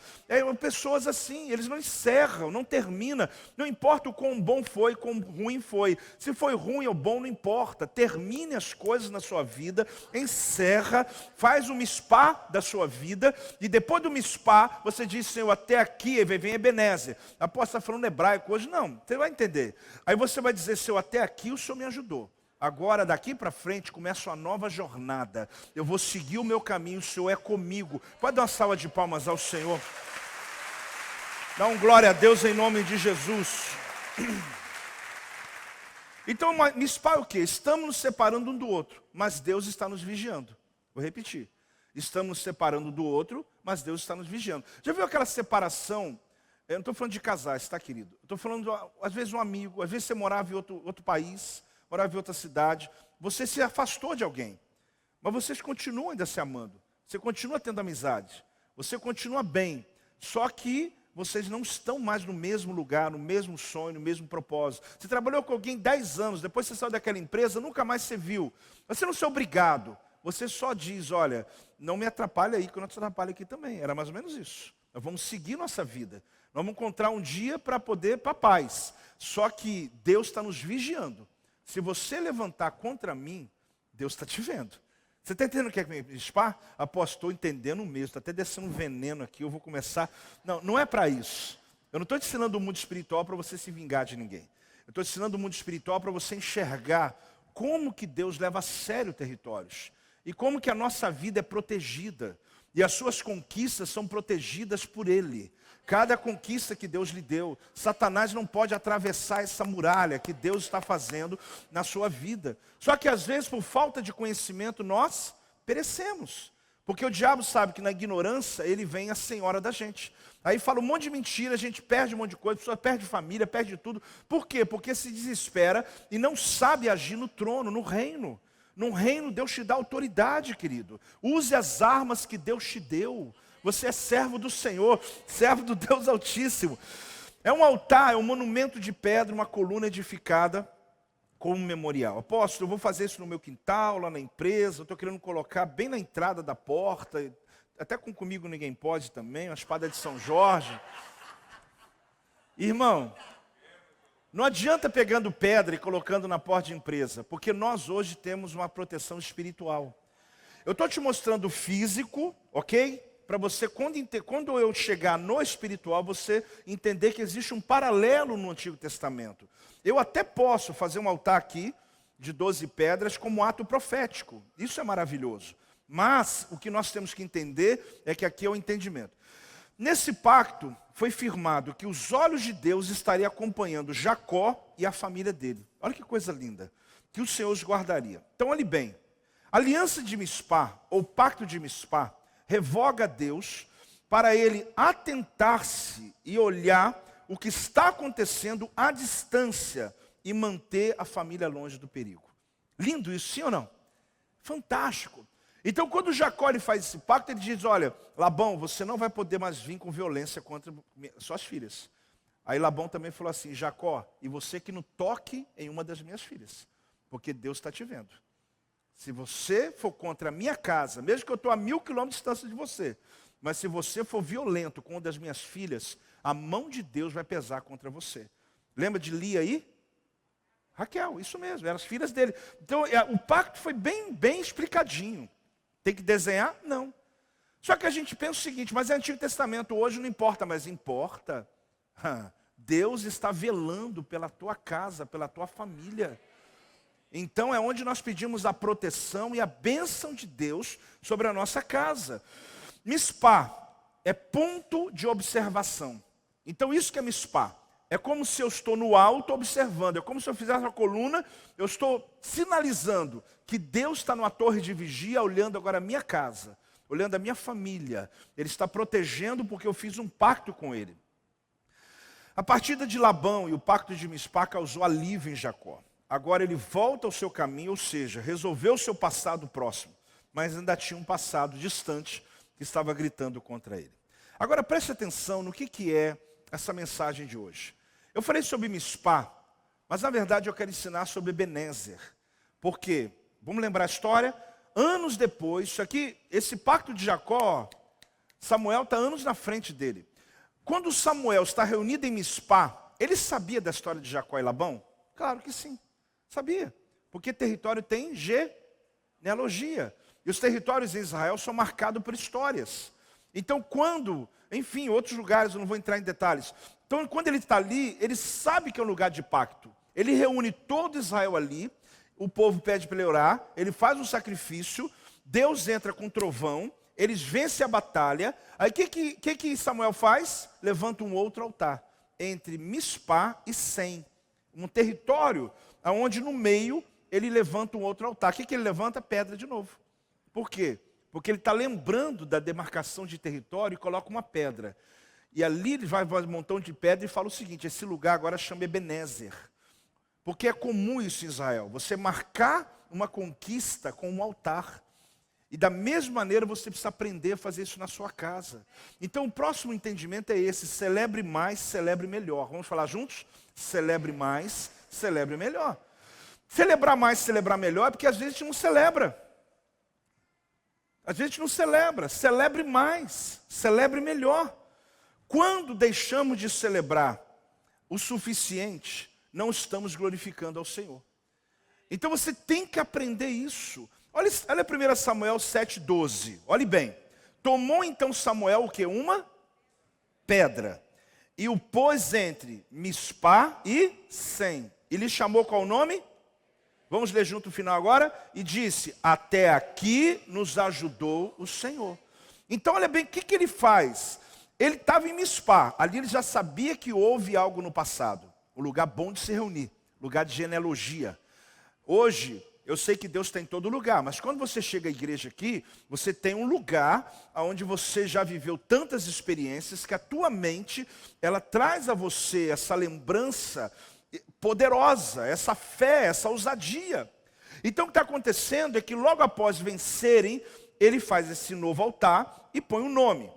Pessoas assim, eles não encerram, não terminam. Não importa o quão bom foi, quão ruim foi. Se foi ruim ou bom, não importa. Termine as coisas na sua vida, encerra, faz um spa da sua vida, e depois do spa, você diz, Senhor, até aqui, vem Ebenezer. Apóstolo está falando hebraico hoje, não, você vai entender. Aí você vai dizer, Senhor, até aqui o Senhor me ajudou. Agora, daqui para frente, começa uma nova jornada. Eu vou seguir o meu caminho, o Senhor é comigo. Pode dar uma salva de palmas ao Senhor. Dá um glória a Deus em nome de Jesus. Então, mispá é o quê? Estamos nos separando um do outro, mas Deus está nos vigiando. Vou repetir. Estamos nos separando do outro, mas Deus está nos vigiando. Já viu aquela separação? Eu não estou falando de casais, tá, querido? Estou falando, às vezes, um amigo, às vezes você morava em outro país, morava em outra cidade, você se afastou de alguém, mas vocês continuam ainda se amando, você continua tendo amizade, você continua bem, só que vocês não estão mais no mesmo lugar, no mesmo sonho, no mesmo propósito. Você trabalhou com alguém 10 anos, depois você saiu daquela empresa, nunca mais você viu. Você não é obrigado, você só diz, olha, não me atrapalha aí, que eu não te atrapalho aqui também. Era mais ou menos isso. Nós vamos seguir nossa vida, nós vamos encontrar um dia para poder, para paz. Só que Deus está nos vigiando. Se você levantar contra mim, Deus está te vendo. Você está entendendo o que é me spa? Apóstolo, estou entendendo mesmo, está até descendo um veneno aqui, eu vou começar. Não, não é para isso. Eu não estou te ensinando o mundo espiritual para você se vingar de ninguém. Eu estou te ensinando o mundo espiritual para você enxergar como que Deus leva a sério territórios. E como que a nossa vida é protegida. E as suas conquistas são protegidas por Ele. Cada conquista que Deus lhe deu, Satanás não pode atravessar essa muralha que Deus está fazendo na sua vida. Só que às vezes, por falta de conhecimento, nós perecemos. Porque o diabo sabe que na ignorância ele vem a senhora da gente. Aí fala um monte de mentira, a gente perde um monte de coisa, a pessoa perde família, perde tudo. Por quê? Porque se desespera e não sabe agir no trono, no reino. No reino Deus te dá autoridade, querido. Use as armas que Deus te deu. Você é servo do Senhor, servo do Deus Altíssimo. É um altar, é um monumento de pedra, uma coluna edificada como um memorial. Apóstolo, eu vou fazer isso no meu quintal, lá na empresa. Eu estou querendo colocar bem na entrada da porta. Até comigo ninguém pode também, uma espada de São Jorge. Irmão, não adianta pegando pedra e colocando na porta de empresa, porque nós hoje temos uma proteção espiritual. Eu estou te mostrando o físico, ok? Para você, quando eu chegar no espiritual, você entender que existe um paralelo no Antigo Testamento. Eu até posso fazer um altar aqui, de 12 pedras, como ato profético. Isso é maravilhoso. Mas, o que nós temos que entender, é que aqui é o entendimento. Nesse pacto, foi firmado que os olhos de Deus estariam acompanhando Jacó e a família dele. Olha que coisa linda. Que o Senhor os guardaria. Então, olhe bem. A aliança de Mispá, ou pacto de Mispá, revoga a Deus para ele atentar-se e olhar o que está acontecendo à distância e manter a família longe do perigo. Lindo isso, sim ou não? Fantástico. Então, quando Jacó ele faz esse pacto, ele diz, olha, Labão, você não vai poder mais vir com violência contra suas filhas. Aí Labão também falou assim, Jacó, e você que não toque em uma das minhas filhas, porque Deus está te vendo. Se você for contra a minha casa, mesmo que eu estou a 1000 quilômetros de distância de você, mas se você for violento com uma das minhas filhas, a mão de Deus vai pesar contra você. Lembra de Lia aí? Raquel, isso mesmo, eram as filhas dele. Então, o pacto foi bem explicadinho. Tem que desenhar? Não. Só que a gente pensa o seguinte, mas é Antigo Testamento, hoje não importa, mas importa. Deus está velando pela tua casa, pela tua família. Então é onde nós pedimos a proteção e a bênção de Deus sobre a nossa casa. Mispá é ponto de observação. Então isso que é mispá. É como se eu estou no alto observando. É como se eu fizesse uma coluna, eu estou sinalizando que Deus está numa torre de vigia, olhando agora a minha casa, olhando a minha família. Ele está protegendo porque eu fiz um pacto com ele. A partida de Labão e o pacto de Mispá causou alívio em Jacó. Agora ele volta ao seu caminho, ou seja, resolveu o seu passado próximo, mas ainda tinha um passado distante que estava gritando contra ele. Agora preste atenção no que é essa mensagem de hoje. Eu falei sobre Mispá, mas na verdade eu quero ensinar sobre Ebenezer. Porque, vamos lembrar a história? anos depois, isso aqui, esse pacto de Jacó, Samuel está anos na frente dele. Quando Samuel está reunido em Mispá, ele sabia da história de Jacó e Labão? Claro que sim, sabia. Porque território tem genealogia. E os territórios em Israel são marcados por histórias. Então quando, enfim, outros lugares, eu não vou entrar em detalhes. Então quando ele está ali, ele sabe que é um lugar de pacto. Ele reúne todo Israel ali, o povo pede para ele orar, ele faz um sacrifício, Deus entra com trovão, eles vencem a batalha. Aí o que Samuel faz? Levanta um outro altar, entre Mispá e Sem. Um território onde no meio ele levanta um outro altar. O que ele levanta? Pedra de novo. Por quê? Porque ele está lembrando da demarcação de território e coloca uma pedra. E ali ele vai um montão de pedra e fala o seguinte: esse lugar agora chama Ebenezer. Porque é comum isso em Israel, você marcar uma conquista com um altar. E da mesma maneira você precisa aprender a fazer isso na sua casa. Então o próximo entendimento é esse: celebre mais, celebre melhor. Vamos falar juntos? Celebre mais, celebre melhor. Celebrar mais, celebrar melhor é porque às vezes a gente não celebra. Às vezes a gente não celebra. Celebre mais, celebre melhor. Quando deixamos de celebrar o suficiente, não estamos glorificando ao Senhor. Então você tem que aprender isso. Olha 1 Samuel 7,12. Olhe bem. Tomou então Samuel o que? Uma pedra. E o pôs entre Mispá e Sem. E lhe chamou qual o nome? Vamos ler junto o final agora. E disse: até aqui nos ajudou o Senhor. Então olha bem, o que ele faz? Ele estava em Mispá. Ali ele já sabia que houve algo no passado. Um lugar bom de se reunir. Lugar de genealogia. Hoje, eu sei que Deus está em todo lugar, mas quando você chega à igreja aqui, você tem um lugar onde você já viveu tantas experiências que a tua mente, ela traz a você essa lembrança poderosa, essa fé, essa ousadia. Então o que está acontecendo é que logo após vencerem, ele faz esse novo altar e põe um nome.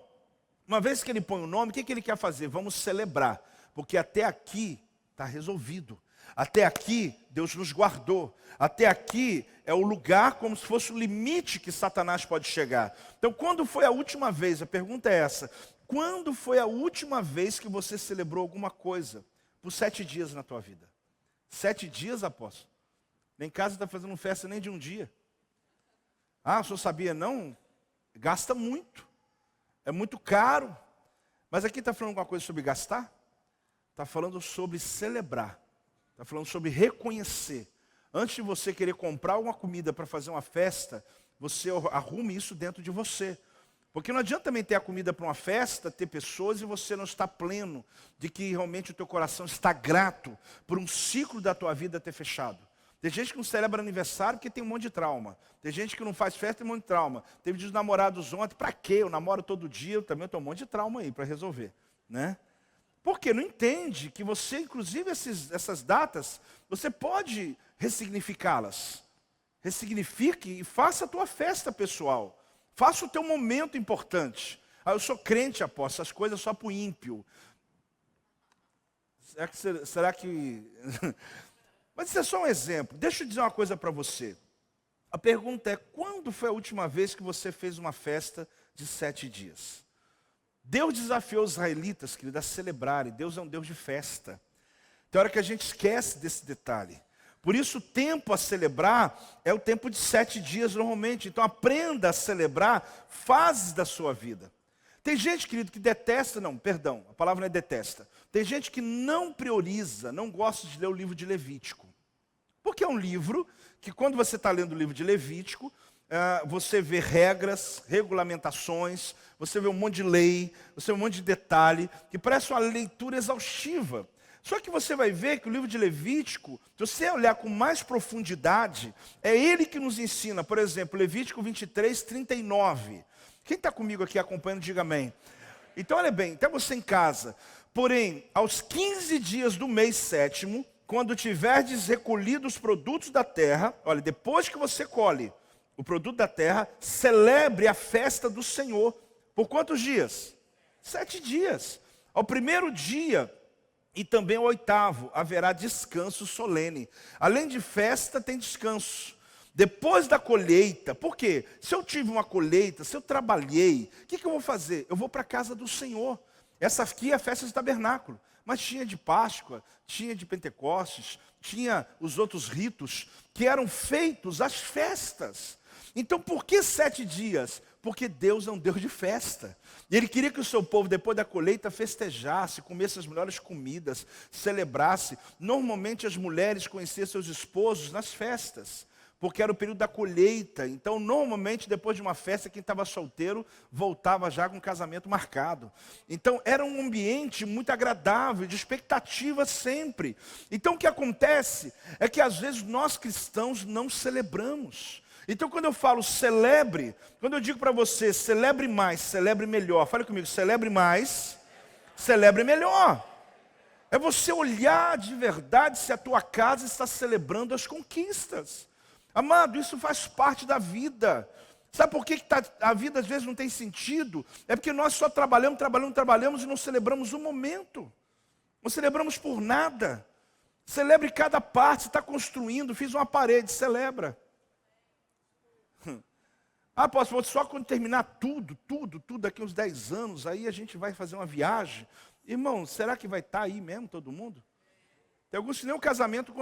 Uma vez que ele põe um nome, o que ele quer fazer? Vamos celebrar, porque até aqui está resolvido. Até aqui Deus nos guardou. Até aqui é o lugar como se fosse o limite que Satanás pode chegar. Então quando foi a última vez, a pergunta é essa: quando foi a última vez que você celebrou alguma coisa por 7 dias na tua vida? 7 dias, apóstolo? Nem em casa está fazendo festa nem de um dia. Ah, o senhor sabia? Não, gasta muito. É muito caro. Mas aqui está falando alguma coisa sobre gastar? Está falando sobre celebrar. Está falando sobre reconhecer. Antes de você querer comprar uma comida para fazer uma festa, você arrume isso dentro de você. Porque não adianta também ter a comida para uma festa, ter pessoas e você não estar pleno de que realmente o teu coração está grato por um ciclo da tua vida ter fechado. Tem gente que não celebra aniversário porque tem um monte de trauma. Tem gente que não faz festa e tem um monte de trauma. Teve dos namorados ontem, para quê? Eu namoro todo dia, eu também tenho um monte de trauma aí para resolver, né? Porque não entende que você, inclusive essas datas, você pode ressignificá-las. Ressignifique e faça a tua festa pessoal. Faça o teu momento importante. Ah, eu sou crente, apóstolo, essas coisas só para o ímpio. Será que... Mas isso é só um exemplo. Deixa eu dizer uma coisa para você. A pergunta é: quando foi a última vez que você fez uma festa de 7 dias? Deus desafiou os israelitas, querido, a celebrarem. Deus é um Deus de festa. Tem hora que a gente esquece desse detalhe. Por isso o tempo a celebrar é o tempo de 7 dias normalmente. Então aprenda a celebrar fases da sua vida. Tem gente, querido, que detesta, não, perdão, a palavra não é detesta. Tem gente que não prioriza, não gosta de ler o livro de Levítico. Porque é um livro que quando você está lendo o livro de Levítico, você vê regras, regulamentações, você vê um monte de lei, você vê um monte de detalhe, que parece uma leitura exaustiva. Só que você vai ver que o livro de Levítico, se você olhar com mais profundidade, é ele que nos ensina. Por exemplo, Levítico 23, 39. Quem está comigo aqui acompanhando, diga amém. Então olha bem, até você em casa. Porém, aos 15 dias do mês 7º, quando tiverdes recolhido os produtos da terra, olha, depois que você colhe o produto da terra, celebre a festa do Senhor. Por quantos dias? 7 dias. Ao primeiro dia e também ao 8º haverá descanso solene. Além de festa, tem descanso. Depois da colheita, por quê? Se eu tive uma colheita, se eu trabalhei, o que eu vou fazer? Eu vou para a casa do Senhor. Essa aqui é a festa de tabernáculo. Mas tinha de Páscoa, tinha de Pentecostes, tinha os outros ritos que eram feitos às festas. Então por que 7 dias? Porque Deus é um Deus de festa. E Ele queria que o seu povo, depois da colheita, festejasse, comesse as melhores comidas, celebrasse. Normalmente as mulheres conheciam seus esposos nas festas, porque era o período da colheita. Então, normalmente, depois de uma festa, quem estava solteiro voltava já com o casamento marcado. Então, era um ambiente muito agradável, de expectativa sempre. Então, o que acontece é que, às vezes, nós cristãos não celebramos. Então, quando eu falo celebre, quando eu digo para você, celebre mais, celebre melhor. Fale comigo, celebre mais, celebre melhor. É você olhar de verdade se a tua casa está celebrando as conquistas. Amado, isso faz parte da vida. Sabe por que a vida às vezes não tem sentido? É porque nós só trabalhamos e não celebramos o momento. Não celebramos por nada. Celebre cada parte. Você está construindo, fiz uma parede, celebra. Ah, apóstolo, só quando terminar tudo, daqui uns 10 anos, aí a gente vai fazer uma viagem. Irmão, será que vai estar aí mesmo todo mundo? Tem alguns que nem o casamento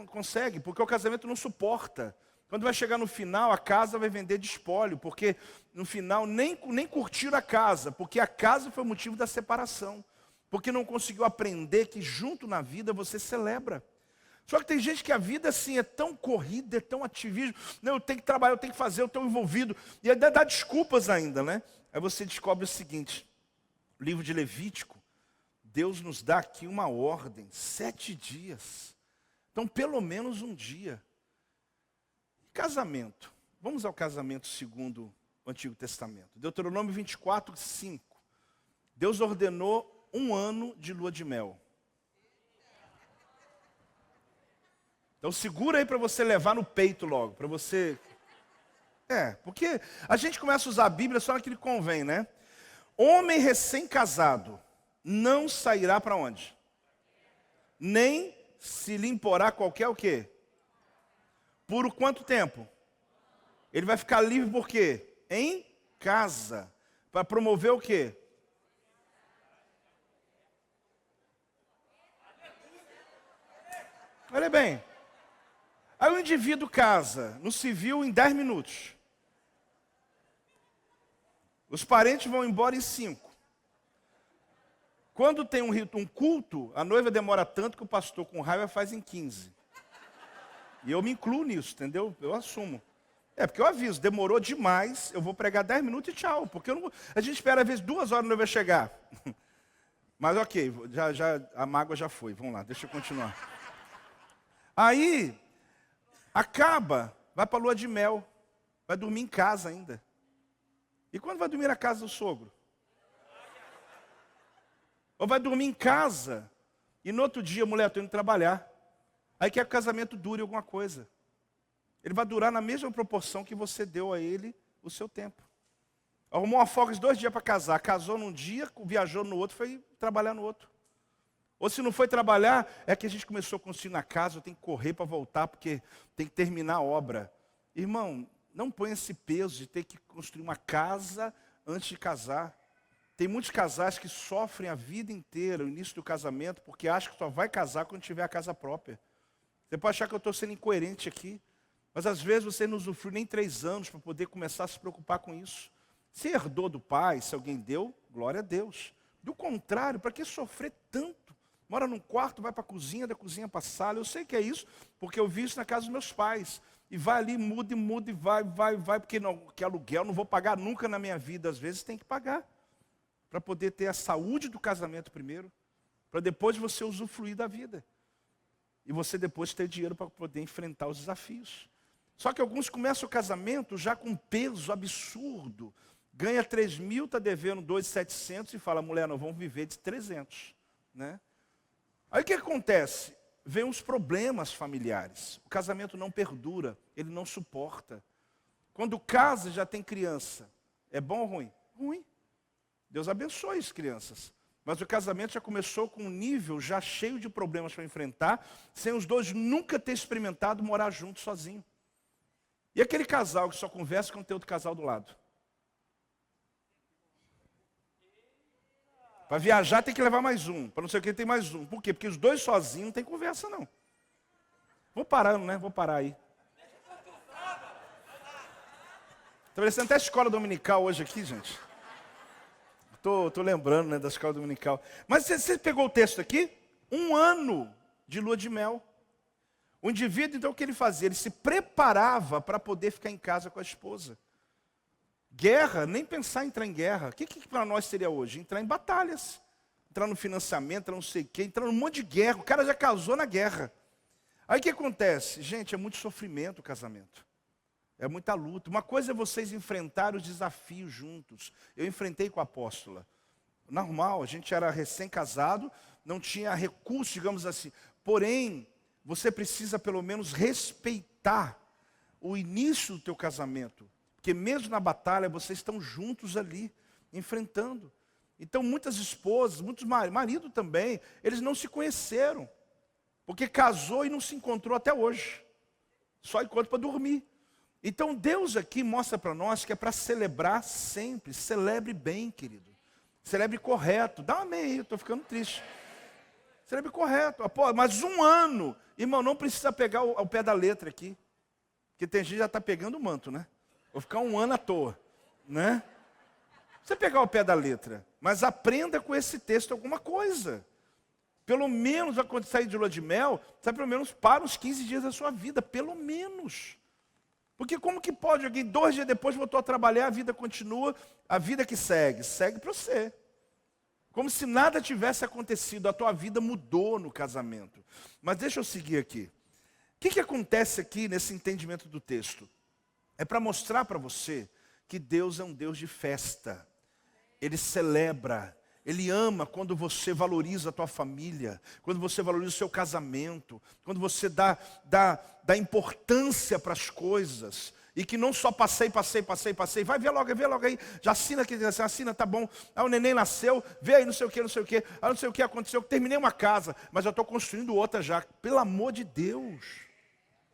consegue, porque o casamento não suporta. Quando vai chegar no final, a casa vai vender de espólio, porque no final nem curtiram a casa, porque a casa foi o motivo da separação. Porque não conseguiu aprender que junto na vida você celebra. Só que tem gente que a vida assim é tão corrida, é tão ativismo. Não, eu tenho que trabalhar, eu tenho que fazer, eu estou envolvido. E ainda dá desculpas ainda, né? Aí você descobre o seguinte, o livro de Levítico, Deus nos dá aqui uma ordem, 7 dias. Então, pelo menos um dia. Casamento. Vamos ao casamento segundo o Antigo Testamento. Deuteronômio 24, 5. Deus ordenou 1 ano de lua de mel. Então, segura aí para você levar no peito logo. Para você... porque a gente começa a usar a Bíblia só naquilo que convém, né? Homem recém-casado não sairá para onde? Nem se lhe imporá qualquer o quê? Por quanto tempo? Ele vai ficar livre por quê? Em casa. Para promover o quê? Olha bem. Aí o indivíduo casa no civil em 10 minutos. Os parentes vão embora em 5. Quando tem um culto, a noiva demora tanto que o pastor com raiva faz em 15. E eu me incluo nisso, entendeu? Eu assumo. Porque eu aviso, demorou demais, eu vou pregar 10 minutos e tchau. Porque a gente espera às vezes 2 horas a noiva chegar. Mas ok, a mágoa já foi. Vamos lá, deixa eu continuar. Aí, acaba, vai para a lua de mel. Vai dormir em casa ainda. E quando vai dormir na casa do sogro? Ou vai dormir em casa e no outro dia, mulher, estou indo trabalhar. Aí quer que o casamento dure alguma coisa. Ele vai durar na mesma proporção que você deu a ele o seu tempo. Arrumou uma folga de 2 dias para casar. Casou num dia, viajou no outro, foi trabalhar no outro. Ou se não foi trabalhar, é que a gente começou a construir na casa, eu tenho que correr para voltar, porque tem que terminar a obra. Irmão, não põe esse peso de ter que construir uma casa antes de casar. Tem muitos casais que sofrem a vida inteira, o início do casamento, porque acham que só vai casar quando tiver a casa própria. Você pode achar que eu estou sendo incoerente aqui, mas às vezes você não usufrui nem 3 anos para poder começar a se preocupar com isso. Se herdou do pai, se alguém deu, glória a Deus. Do contrário, para que sofrer tanto? Mora num quarto, vai para a cozinha, da cozinha para a sala. Eu sei que é isso, porque eu vi isso na casa dos meus pais. E vai ali, muda e vai, porque não, que aluguel não vou pagar nunca na minha vida. Às vezes tem que pagar. Para poder ter a saúde do casamento primeiro, para depois você usufruir da vida. E você depois ter dinheiro para poder enfrentar os desafios. Só que alguns começam o casamento já com um peso absurdo. Ganha 3 mil, está devendo 2.700 e fala, mulher, nós vamos viver de 300. Né? Aí o que acontece? Vem uns problemas familiares. O casamento não perdura, ele não suporta. Quando casa já tem criança. É bom ou ruim? Ruim. Deus abençoe as crianças. Mas o casamento já começou com um nível já cheio de problemas para enfrentar, sem os dois nunca ter experimentado morar juntos sozinhos. E aquele casal que só conversa quando tem outro casal do lado? Para viajar tem que levar mais um, para não sei o que tem mais um. Por quê? Porque os dois sozinhos não tem conversa não. Vou parando, né? Vou parar aí. Está parecendo até escola dominical hoje aqui, gente. Tô lembrando, né, da escola dominical. Mas você pegou o texto aqui? 1 ano de lua de mel. O indivíduo, então, o que ele fazia? Ele se preparava para poder ficar em casa com a esposa. Guerra, nem pensar em entrar em guerra. O que para nós seria hoje? Entrar em batalhas. Entrar no financiamento, entrar não sei o quê, entrar num monte de guerra. O cara já casou na guerra. Aí o que acontece? Gente, é muito sofrimento o casamento. É muita luta. Uma coisa é vocês enfrentarem os desafios juntos. Eu enfrentei com a apóstola. Normal, a gente era recém-casado, não tinha recurso, digamos assim. Porém, você precisa pelo menos respeitar o início do teu casamento. Porque mesmo na batalha, vocês estão juntos ali, enfrentando. Então, muitas esposas, muitos maridos também, eles não se conheceram. Porque casou e não se encontrou até hoje. Só encontra para dormir. Então Deus aqui mostra para nós que é para celebrar sempre. Celebre bem, querido. Celebre correto. Dá um amém aí, eu estou ficando triste. Celebre correto. Pô, mas 1 ano, irmão, não precisa pegar o pé da letra aqui. Porque tem gente que já está pegando o manto, né? Vou ficar 1 ano à toa, né? Você pegar o pé da letra, mas aprenda com esse texto alguma coisa. Pelo menos, quando sair de lua de mel, sai pelo menos para os 15 dias da sua vida, pelo menos. Porque como que pode alguém 2 dias depois voltou a trabalhar, a vida continua, a vida que segue para você. Como se nada tivesse acontecido, a tua vida mudou no casamento. Mas deixa eu seguir aqui. O que acontece aqui nesse entendimento do texto? É para mostrar para você que Deus é um Deus de festa. Ele celebra. Ele ama quando você valoriza a tua família, quando você valoriza o seu casamento, quando você dá importância para as coisas, e que não só passei, vai ver logo aí, já assina aqui, assina, tá bom, o neném nasceu, vê aí não sei o que, não sei o que aconteceu, terminei uma casa, mas eu estou construindo outra já, pelo amor de Deus,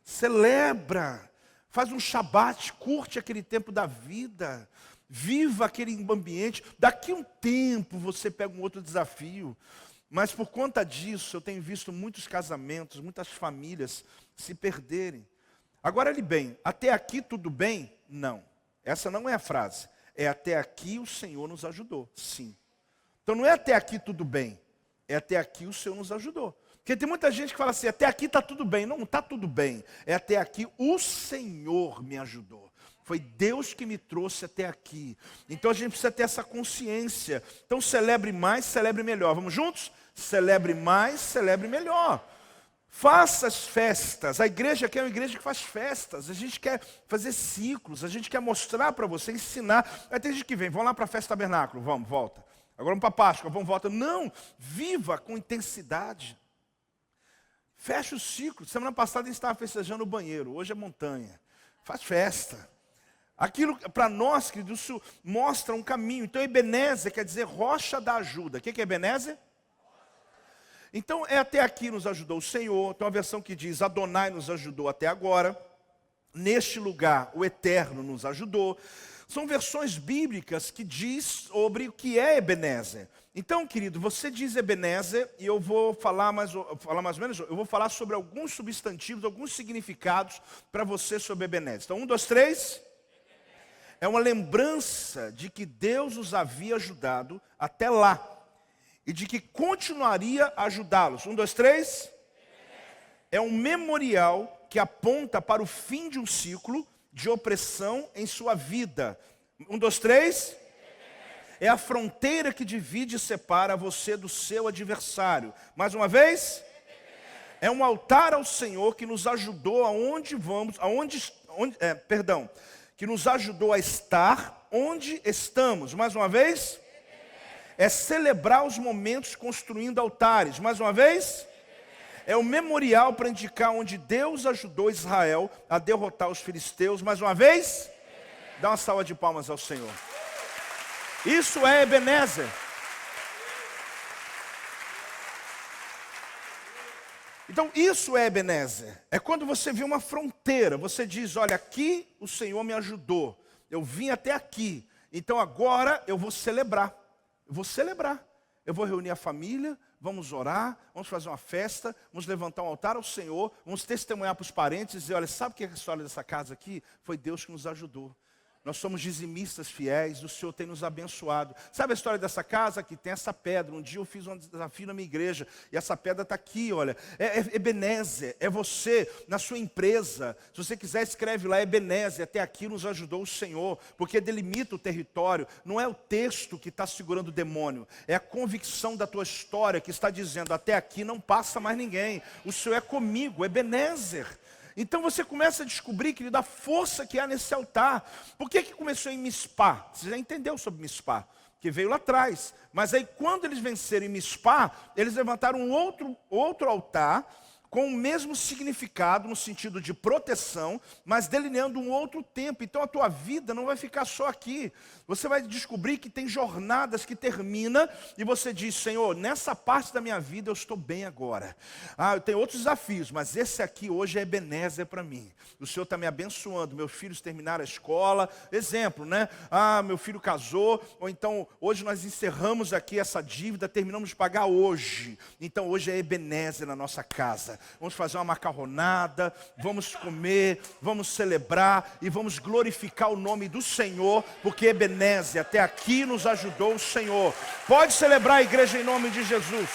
celebra, faz um shabat, curte aquele tempo da vida, viva aquele ambiente. Daqui a um tempo você pega um outro desafio. Mas por conta disso, eu tenho visto muitos casamentos, muitas famílias se perderem. Agora, olhe bem, até aqui tudo bem? Não. Essa não é a frase. É até aqui o Senhor nos ajudou. Sim. Então não é até aqui tudo bem. É até aqui o Senhor nos ajudou. Porque tem muita gente que fala assim, até aqui está tudo bem. Não está tudo bem. É até aqui o Senhor me ajudou. Foi Deus que me trouxe até aqui. Então a gente precisa ter essa consciência. Então celebre mais, celebre melhor. Vamos juntos? Celebre mais, celebre melhor. Faça as festas. A igreja aqui é uma igreja que faz festas. A gente quer fazer ciclos. A gente quer mostrar para você, ensinar. Aí tem gente que vem, vamos lá para a festa tabernáculo. Vamos, volta. Agora vamos para a Páscoa, vamos, volta. Não, viva com intensidade. Feche o ciclo. Semana passada a gente estava festejando o banheiro. Hoje é montanha. Faz festa. Aquilo, para nós, querido, isso mostra um caminho. Então, Ebenezer quer dizer rocha da ajuda. O que é Ebenezer? Então, até aqui nos ajudou o Senhor. Tem uma versão que diz, Adonai nos ajudou até agora. Neste lugar, o Eterno nos ajudou. São versões bíblicas que diz sobre o que é Ebenezer. Então, querido, você diz Ebenezer, e eu vou falar mais ou menos, eu vou falar sobre alguns substantivos, alguns significados para você sobre Ebenezer. Então, 1, 2, 3... É uma lembrança de que Deus os havia ajudado até lá. E de que continuaria a ajudá-los. 1, 2, 3. É um memorial que aponta para o fim de um ciclo de opressão em sua vida. 1, 2, 3. É a fronteira que divide e separa você do seu adversário. Mais uma vez. É um altar ao Senhor que nos ajudou aonde vamos, que nos ajudou a estar onde estamos. Mais uma vez, é celebrar os momentos construindo altares. Mais uma vez, é o memorial para indicar onde Deus ajudou Israel a derrotar os filisteus. Mais uma vez, dá uma salva de palmas ao Senhor. Isso é Ebenezer. Então isso é Ebenezer. É quando você vê uma fronteira, você diz, olha, aqui o Senhor me ajudou. Eu vim até aqui, então agora eu vou celebrar. Eu vou celebrar. Eu vou reunir a família, vamos orar, vamos fazer uma festa, vamos levantar um altar ao Senhor, vamos testemunhar para os parentes e dizer, olha, sabe o que é a história dessa casa aqui? Foi Deus que nos ajudou. Nós somos dizimistas fiéis, o Senhor tem nos abençoado. Sabe a história dessa casa? Que tem essa pedra. Um dia eu fiz um desafio na minha igreja, e essa pedra está aqui, olha. É Ebenezer, é você, na sua empresa. Se você quiser, escreve lá, Ebenezer, até aqui nos ajudou o Senhor. Porque delimita o território. Não é o texto que está segurando o demônio. É a convicção da tua história que está dizendo, até aqui não passa mais ninguém. O Senhor é comigo, Ebenezer. Então você começa a descobrir, querido, a força que há nesse altar. Por que começou em Mispá? Você já entendeu sobre Mispá, que veio lá atrás. Mas aí quando eles venceram em Mispá, eles levantaram um outro altar, com o mesmo significado, no sentido de proteção, mas delineando um outro tempo. Então a tua vida não vai ficar só aqui. Você vai descobrir que tem jornadas que terminam, e você diz, Senhor, nessa parte da minha vida eu estou bem agora. Eu tenho outros desafios, mas esse aqui hoje é Ebenezer para mim. O Senhor está me abençoando, meus filhos terminaram a escola. Exemplo, né? Meu filho casou, ou então hoje nós encerramos aqui essa dívida, terminamos de pagar hoje. Então hoje é Ebenezer na nossa casa. Vamos fazer uma macarronada, vamos comer, vamos celebrar e vamos glorificar o nome do Senhor, porque Ebenezer, até aqui nos ajudou o Senhor. Pode celebrar a igreja em nome de Jesus.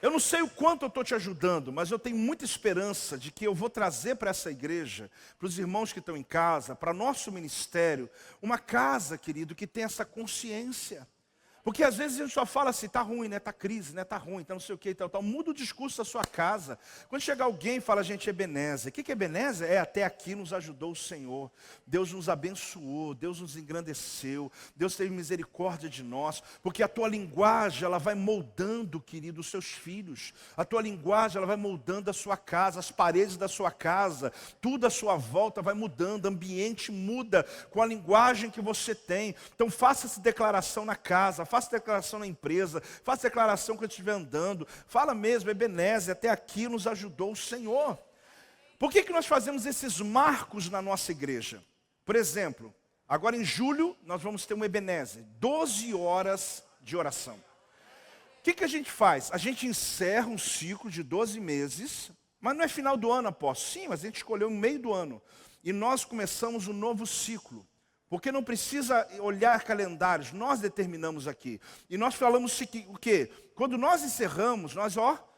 Eu não sei o quanto eu estou te ajudando, mas eu tenho muita esperança de que eu vou trazer para essa igreja, para os irmãos que estão em casa, para nosso ministério, uma casa, querido, que tem essa consciência. Porque às vezes a gente só fala assim, está ruim, né? Está crise, né? Está ruim, está não sei o que e tal. Muda o discurso da sua casa. Quando chegar alguém e fala, gente, Ebenezer. O que é Ebenezer? Até aqui nos ajudou o Senhor. Deus nos abençoou, Deus nos engrandeceu, Deus teve misericórdia de nós. Porque a tua linguagem, ela vai moldando, querido, os seus filhos. A tua linguagem, ela vai moldando a sua casa, as paredes da sua casa. Tudo à sua volta vai mudando, o ambiente muda com a linguagem que você tem. Então faça essa declaração na casa, faça declaração na empresa, faça declaração quando estiver andando. Fala mesmo, Ebenezer, até aqui nos ajudou o Senhor. Por que nós fazemos esses marcos na nossa igreja? Por exemplo, agora em julho nós vamos ter um Ebenezer, 12 horas de oração. O que a gente faz? A gente encerra um ciclo de 12 meses, mas não é final do ano, apóstolo. Sim, mas a gente escolheu no meio do ano. E nós começamos um novo ciclo. Porque não precisa olhar calendários, nós determinamos aqui. E nós falamos o quê? Quando nós encerramos, nós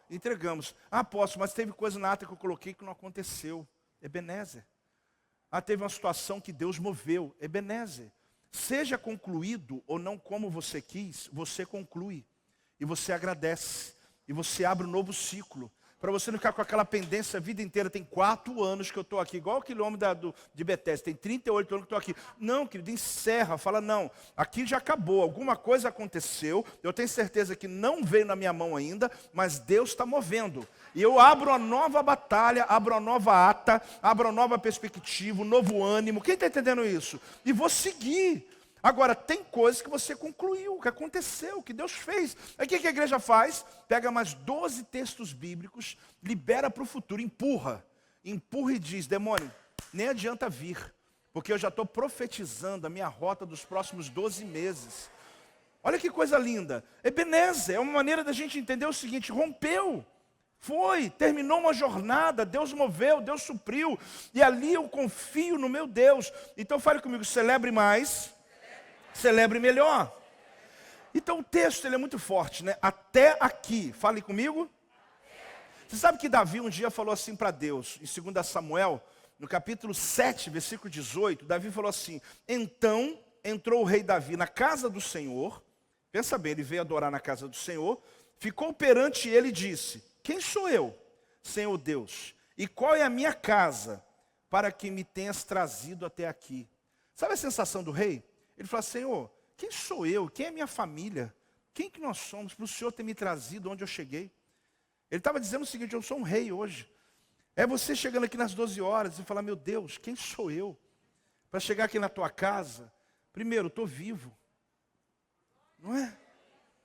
entregamos. Apóstolo, mas teve coisa na ata que eu coloquei que não aconteceu. Ebenezer. Teve uma situação que Deus moveu. Ebenezer. Seja concluído ou não como você quis, você conclui. E você agradece. E você abre um novo ciclo. Para você não ficar com aquela pendência a vida inteira. Tem 4 anos que eu estou aqui, igual aquele homem de Betesda, tem 38 anos que eu estou aqui. Não, querido, encerra, fala, não, aqui já acabou, alguma coisa aconteceu, eu tenho certeza que não veio na minha mão ainda, mas Deus está movendo. E eu abro uma nova batalha, abro uma nova ata, abro uma nova perspectiva, um novo ânimo. Quem está entendendo isso? E vou seguir. Agora, tem coisas que você concluiu, que aconteceu, que Deus fez. Aí o que a igreja faz? Pega mais 12 textos bíblicos, libera para o futuro, empurra e diz, demônio, nem adianta vir, porque eu já estou profetizando a minha rota dos próximos 12 meses. Olha que coisa linda. Ebenezer é uma maneira da gente entender o seguinte, rompeu. Terminou uma jornada, Deus moveu, Deus supriu, e ali eu confio no meu Deus. Então fale comigo, celebre mais. Celebre melhor. Então o texto ele é muito forte, né? Até aqui, fale comigo. Você sabe que Davi um dia falou assim para Deus, em 2 Samuel, no capítulo 7, versículo 18, Davi falou assim, então entrou o rei Davi na casa do Senhor, pensa bem, ele veio adorar na casa do Senhor, ficou perante ele e disse, quem sou eu, Senhor Deus, e qual é a minha casa, para que me tenhas trazido até aqui? Sabe a sensação do rei? Ele falou, Senhor, quem sou eu? Quem é minha família? Quem que nós somos para o Senhor ter me trazido onde eu cheguei? Ele estava dizendo o seguinte, eu sou um rei hoje. É você chegando aqui nas 12 horas e falar, meu Deus, quem sou eu? Para chegar aqui na tua casa, primeiro, estou vivo. Não é?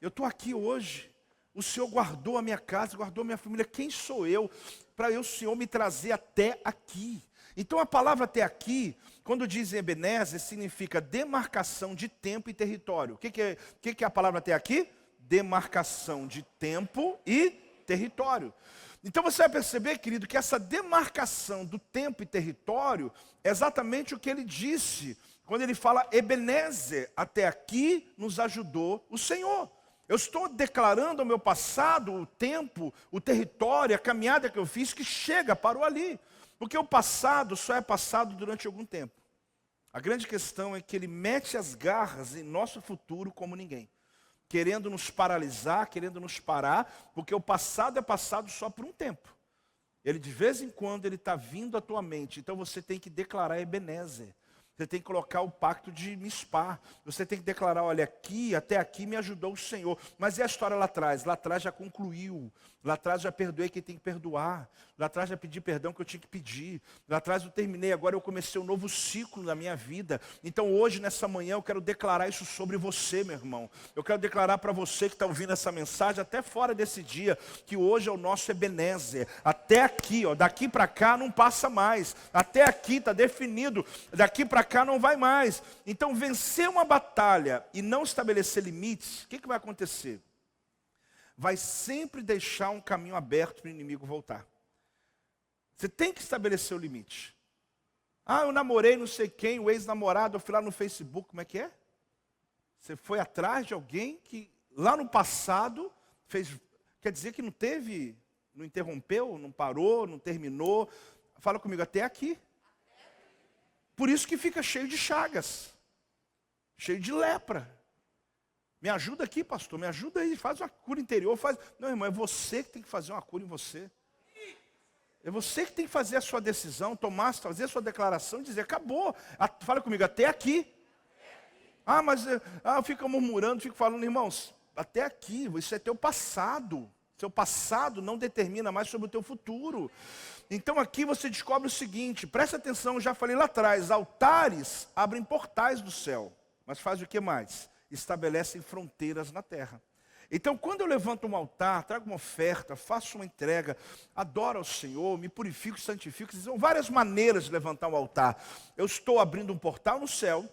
Eu estou aqui hoje. O Senhor guardou a minha casa, guardou a minha família. Quem sou eu para o Senhor me trazer até aqui? Então a palavra até aqui, quando dizem Ebenezer, significa demarcação de tempo e território. O que é a palavra até aqui? Demarcação de tempo e território. Então você vai perceber, querido, que essa demarcação do tempo e território é exatamente o que ele disse, quando ele fala Ebenezer, até aqui nos ajudou o Senhor. Eu estou declarando ao meu passado, o tempo, o território, a caminhada que eu fiz, que chega, parou ali. Porque o passado só é passado durante algum tempo. A grande questão é que ele mete as garras em nosso futuro como ninguém. Querendo nos paralisar, querendo nos parar, porque o passado é passado só por um tempo. Ele de vez em quando ele está vindo à tua mente. Então você tem que declarar Ebenezer. Você tem que colocar o pacto de Mispar. Você tem que declarar, olha, aqui, até aqui me ajudou o Senhor. Mas e a história lá atrás? Lá atrás já concluiu. Lá atrás já perdoei quem tem que perdoar. Lá atrás já pedi perdão que eu tinha que pedir. Lá atrás eu terminei, agora eu comecei um novo ciclo na minha vida. Então hoje, nessa manhã, eu quero declarar isso sobre você, meu irmão. Eu quero declarar para você que está ouvindo essa mensagem, até fora desse dia, que hoje é o nosso Ebenezer. Até aqui, ó, daqui para cá não passa mais. Até aqui está definido. Daqui para cá não vai mais. Então vencer uma batalha e não estabelecer limites, o que vai acontecer? Vai sempre deixar um caminho aberto para o inimigo voltar. Você tem que estabelecer o limite. Ah, eu namorei não sei quem, o ex-namorado, eu fui lá no Facebook, como é que é? Você foi atrás de alguém que lá no passado fez, quer dizer que não teve, não interrompeu, não parou, não terminou. Fala comigo, até aqui. Por isso que fica cheio de chagas, cheio de lepra. Me ajuda aqui, pastor, me ajuda aí, faz uma cura interior. Não, irmão, é você que tem que fazer uma cura em você. É você que tem que fazer a sua decisão, fazer a sua declaração e dizer, acabou. Fala comigo, até aqui. Ah, mas eu fico murmurando, fico falando, irmãos, até aqui, isso é teu passado. Seu passado não determina mais sobre o teu futuro. Então aqui você descobre o seguinte, presta atenção, eu já falei lá atrás, altares abrem portais do céu. Mas faz o que mais? Estabelecem fronteiras na terra. Então quando eu levanto um altar, trago uma oferta, faço uma entrega, adoro ao Senhor, me purifico, santifico, são várias maneiras de levantar um altar. Eu estou abrindo um portal no céu,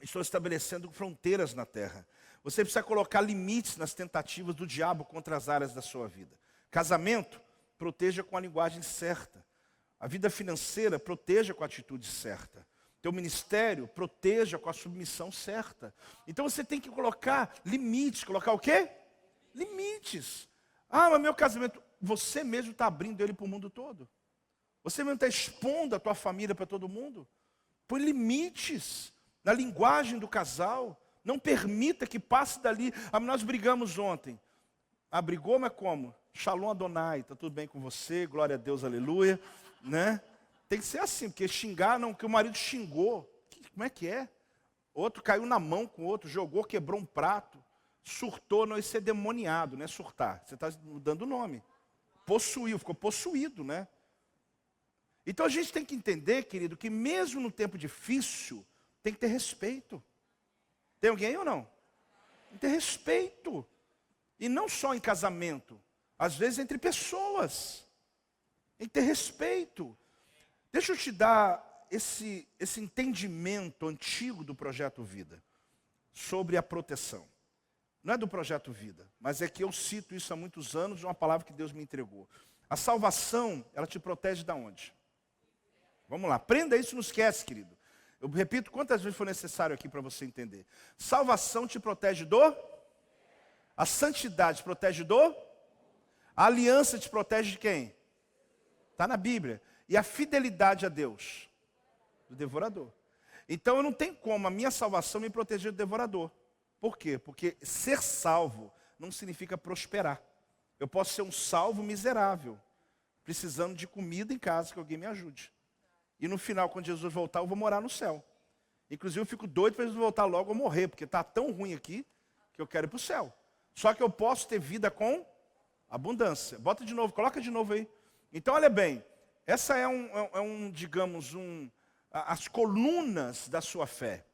estou estabelecendo fronteiras na terra. Você precisa colocar limites nas tentativas do diabo contra as áreas da sua vida. Casamento, proteja com a linguagem certa. A vida financeira, proteja com a atitude certa. Teu ministério, proteja com a submissão certa. Então você tem que colocar limites. Colocar o quê? Limites. Ah, mas meu casamento, você mesmo está abrindo ele para o mundo todo. Você mesmo está expondo a tua família para todo mundo. Põe limites na linguagem do casal. Não permita que passe dali. Ah, nós brigamos ontem. Ah, brigou, mas como? Shalom Adonai, está tudo bem com você? Glória a Deus, aleluia. Né? Tem que ser assim, porque xingar, não, que o marido xingou. Como é que é? Outro caiu na mão com o outro, jogou, quebrou um prato, surtou, não, isso é demoniado, não é surtar. Você está dando o nome. Possuiu, ficou possuído, né? Então a gente tem que entender, querido, que mesmo no tempo difícil, tem que ter respeito. Tem alguém aí ou não? Tem que ter respeito. E não só em casamento, às vezes entre pessoas. Tem que ter respeito. Deixa eu te dar esse entendimento antigo do Projeto Vida, sobre a proteção. Não é do Projeto Vida, mas é que eu cito isso há muitos anos, de uma palavra que Deus me entregou. A salvação, ela te protege de onde? Vamos lá, aprenda isso, não esquece, querido. Eu repito quantas vezes for necessário aqui para você entender. Salvação te protege do? A santidade te protege do? A aliança te protege de quem? Está na Bíblia. E a fidelidade a Deus? Do devorador. Então eu não tenho como a minha salvação me proteger do devorador. Por quê? Porque ser salvo não significa prosperar. Eu posso ser um salvo miserável, precisando de comida em casa, que alguém me ajude. E no final, quando Jesus voltar, eu vou morar no céu. Inclusive eu fico doido para Jesus voltar logo ou morrer, porque está tão ruim aqui, que eu quero ir para o céu. Só que eu posso ter vida com abundância. Bota de novo, coloca de novo aí. Então olha bem, essa digamos, as colunas da sua fé.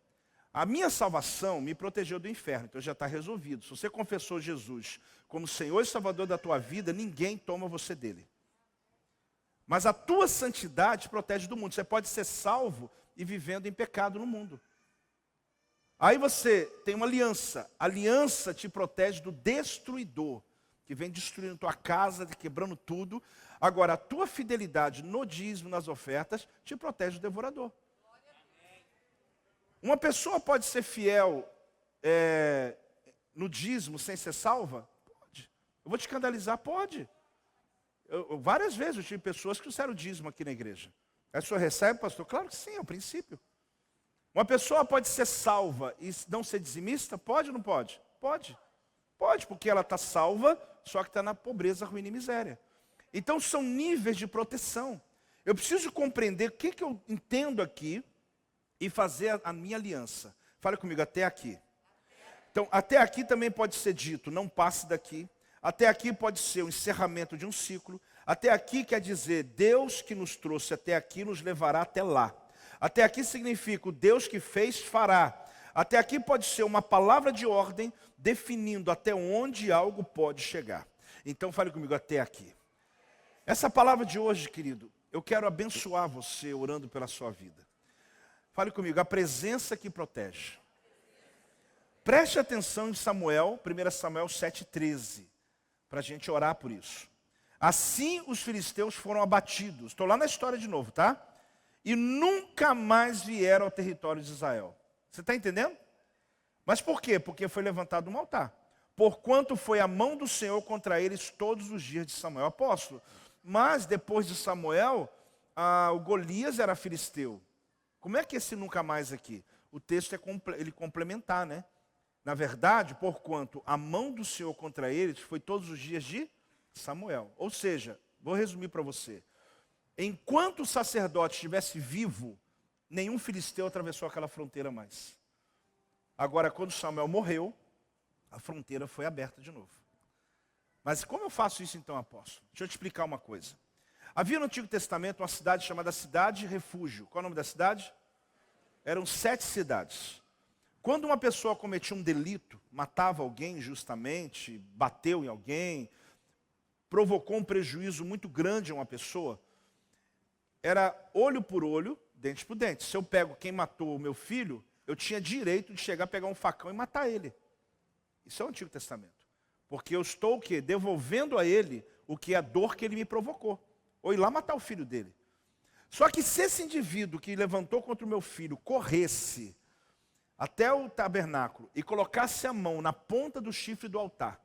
A minha salvação me protegeu do inferno, então já está resolvido. Se você confessou Jesus como Senhor e Salvador da tua vida, ninguém toma você dele. Mas a tua santidade te protege do mundo. Você pode ser salvo e vivendo em pecado no mundo. Aí você tem uma aliança. A aliança te protege do destruidor, que vem destruindo tua casa, quebrando tudo. Agora, a tua fidelidade no dízimo, nas ofertas, te protege do devorador. Uma pessoa pode ser fiel no dízimo sem ser salva? Pode. Eu vou te escandalizar? Pode. Várias vezes eu tive pessoas que usaram dízimo aqui na igreja. A senhora recebe, pastor? Claro que sim, é o princípio. Uma pessoa pode ser salva e não ser dizimista? Pode ou não pode? Pode. Pode, porque ela está salva, só que está na pobreza, ruína e miséria. Então são níveis de proteção. Eu preciso compreender o que eu entendo aqui e fazer a minha aliança. Fale comigo, até aqui. Então, até aqui também pode ser dito, não passe daqui. Até aqui pode ser o encerramento de um ciclo. Até aqui quer dizer, Deus que nos trouxe até aqui nos levará até lá. Até aqui significa, o Deus que fez, fará. Até aqui pode ser uma palavra de ordem, definindo até onde algo pode chegar. Então fale comigo, até aqui. Essa palavra de hoje, querido, eu quero abençoar você orando pela sua vida. Fale comigo, a presença que protege. Preste atenção em Samuel, 1 Samuel 7,13. Para a gente orar por isso. Assim os filisteus foram abatidos. Estou lá na história de novo, tá? E nunca mais vieram ao território de Israel. Você está entendendo? Mas por quê? Porque foi levantado um altar. Porquanto foi a mão do Senhor contra eles todos os dias de Samuel, apóstolo. Mas depois de Samuel, o Golias era filisteu. Como é que esse nunca mais aqui? O texto ele complementar, né? Na verdade, porquanto a mão do Senhor contra eles foi todos os dias de Samuel. Ou seja, vou resumir para você. Enquanto o sacerdote estivesse vivo, nenhum filisteu atravessou aquela fronteira mais. Agora, quando Samuel morreu, a fronteira foi aberta de novo. Mas como eu faço isso então, apóstolo? Deixa eu te explicar uma coisa. Havia no Antigo Testamento uma cidade chamada Cidade Refúgio. Qual é o nome da cidade? Eram 7 cidades. Quando uma pessoa cometia um delito, matava alguém injustamente, bateu em alguém, provocou um prejuízo muito grande a uma pessoa, era olho por olho, dente por dente. Se eu pego quem matou o meu filho, eu tinha direito de chegar, pegar um facão e matar ele. Isso é o Antigo Testamento. Porque eu estou o quê? Devolvendo a ele o que é a dor que ele me provocou. Ou ir lá matar o filho dele. Só que se esse indivíduo que levantou contra o meu filho corresse até o tabernáculo e colocasse a mão na ponta do chifre do altar,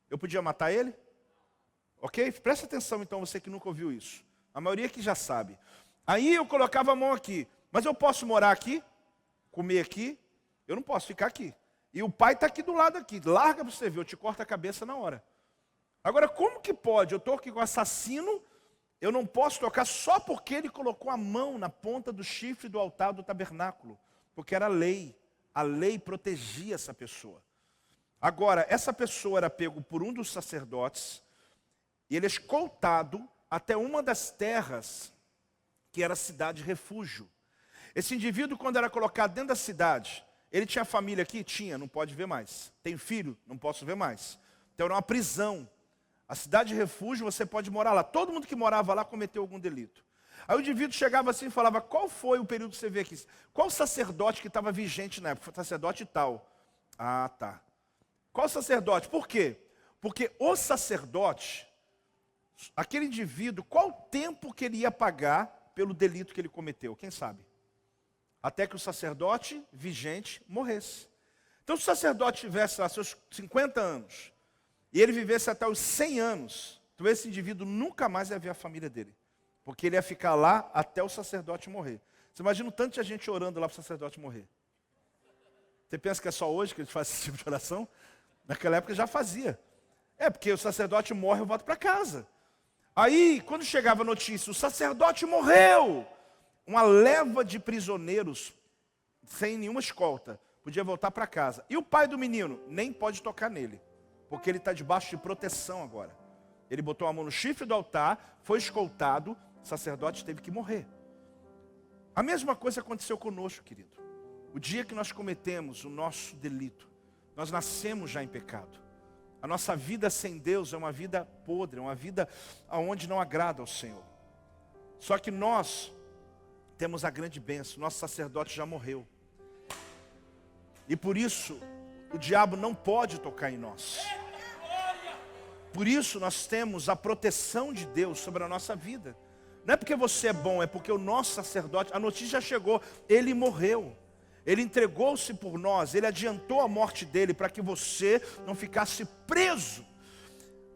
eu podia matar ele? Ok? Presta atenção então, você que nunca ouviu isso. A maioria que já sabe. Aí eu colocava a mão aqui. Mas eu posso morar aqui? Comer aqui? Eu não posso ficar aqui. E o pai está aqui do lado aqui. Larga para você ver, eu te corto a cabeça na hora. Agora, como que pode? Eu estou aqui com o assassino, eu não posso tocar só porque ele colocou a mão na ponta do chifre do altar do tabernáculo. Porque era lei. A lei protegia essa pessoa. Agora, essa pessoa era pego por um dos sacerdotes e ele é escoltado até uma das terras que era a cidade refúgio. Esse indivíduo, quando era colocado dentro da cidade, ele tinha família aqui? Tinha, não pode ver mais. Tem filho? Não posso ver mais. Então era uma prisão. A cidade de refúgio, você pode morar lá. Todo mundo que morava lá cometeu algum delito. Aí o indivíduo chegava assim e falava, qual foi o período que você vê aqui? Qual sacerdote que estava vigente na época? Sacerdote tal. Ah, tá. Qual sacerdote? Por quê? Porque o sacerdote, aquele indivíduo, qual o tempo que ele ia pagar pelo delito que ele cometeu? Quem sabe? Até que o sacerdote vigente morresse. Então, se o sacerdote tivesse lá seus 50 anos, e ele vivesse até os 100 anos, então esse indivíduo nunca mais ia ver a família dele. Porque ele ia ficar lá até o sacerdote morrer. Você imagina o tanto de gente orando lá para o sacerdote morrer. Você pensa que é só hoje que eles fazem esse tipo de oração? Naquela época já fazia. É, porque o sacerdote morre, eu volto para casa. Aí, quando chegava a notícia, o sacerdote morreu, uma leva de prisioneiros, sem nenhuma escolta, podia voltar para casa. E o pai do menino nem pode tocar nele, porque ele está debaixo de proteção agora. Ele botou a mão no chifre do altar, foi escoltado, o sacerdote teve que morrer. A mesma coisa aconteceu conosco, querido. O dia que nós cometemos o nosso delito, nós nascemos já em pecado. A nossa vida sem Deus é uma vida podre, é uma vida onde não agrada ao Senhor. Só que nós temos a grande bênção, nosso sacerdote já morreu. E por isso, o diabo não pode tocar em nós. Por isso nós temos a proteção de Deus sobre a nossa vida. Não é porque você é bom, é porque o nosso sacerdote, a notícia já chegou, ele morreu. Ele entregou-se por nós, ele adiantou a morte dele para que você não ficasse preso.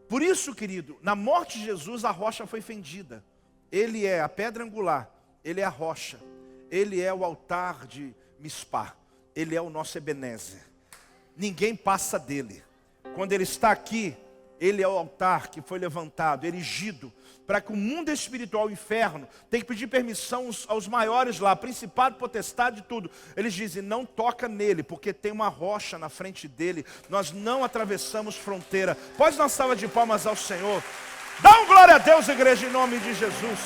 Por isso, querido, na morte de Jesus a rocha foi fendida. Ele é a pedra angular, ele é a rocha, ele é o altar de Mispá, ele é o nosso Ebenezer. Ninguém passa dele. Quando ele está aqui, ele é o altar que foi levantado, erigido, para que o mundo espiritual, o inferno, tem que pedir permissão aos maiores lá, principado, potestade, tudo. Eles dizem, não toca nele, porque tem uma rocha na frente dele. Nós não atravessamos fronteira. Pode dar uma salva de palmas ao Senhor. Dá um glória a Deus, igreja, em nome de Jesus.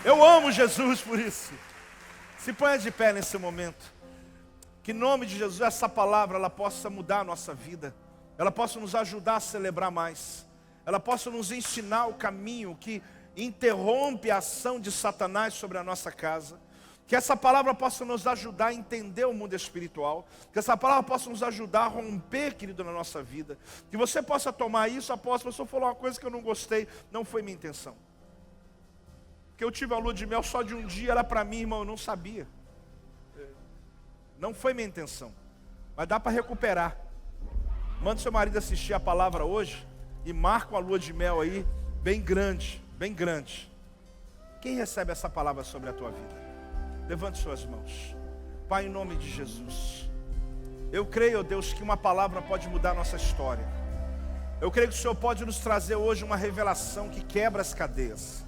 Eu amo Jesus por isso. Se ponha de pé nesse momento. Que em nome de Jesus, essa palavra, ela possa mudar a nossa vida. Ela possa nos ajudar a celebrar mais. Ela possa nos ensinar o caminho que interrompe a ação de Satanás sobre a nossa casa. Que essa palavra possa nos ajudar a entender o mundo espiritual. Que essa palavra possa nos ajudar a romper, querido, na nossa vida. Que você possa tomar isso, apóstolo, se eu falar uma coisa que eu não gostei, não foi minha intenção. Que eu tive a lua de mel só de um dia, era para mim, irmão, eu não sabia. Não foi minha intenção, mas dá para recuperar. Manda seu marido assistir a palavra hoje e marca uma lua de mel aí, bem grande, bem grande. Quem recebe essa palavra sobre a tua vida? Levante suas mãos. Pai, em nome de Jesus, eu creio, ó Deus, que uma palavra pode mudar a nossa história. Eu creio que o Senhor pode nos trazer hoje uma revelação que quebra as cadeias.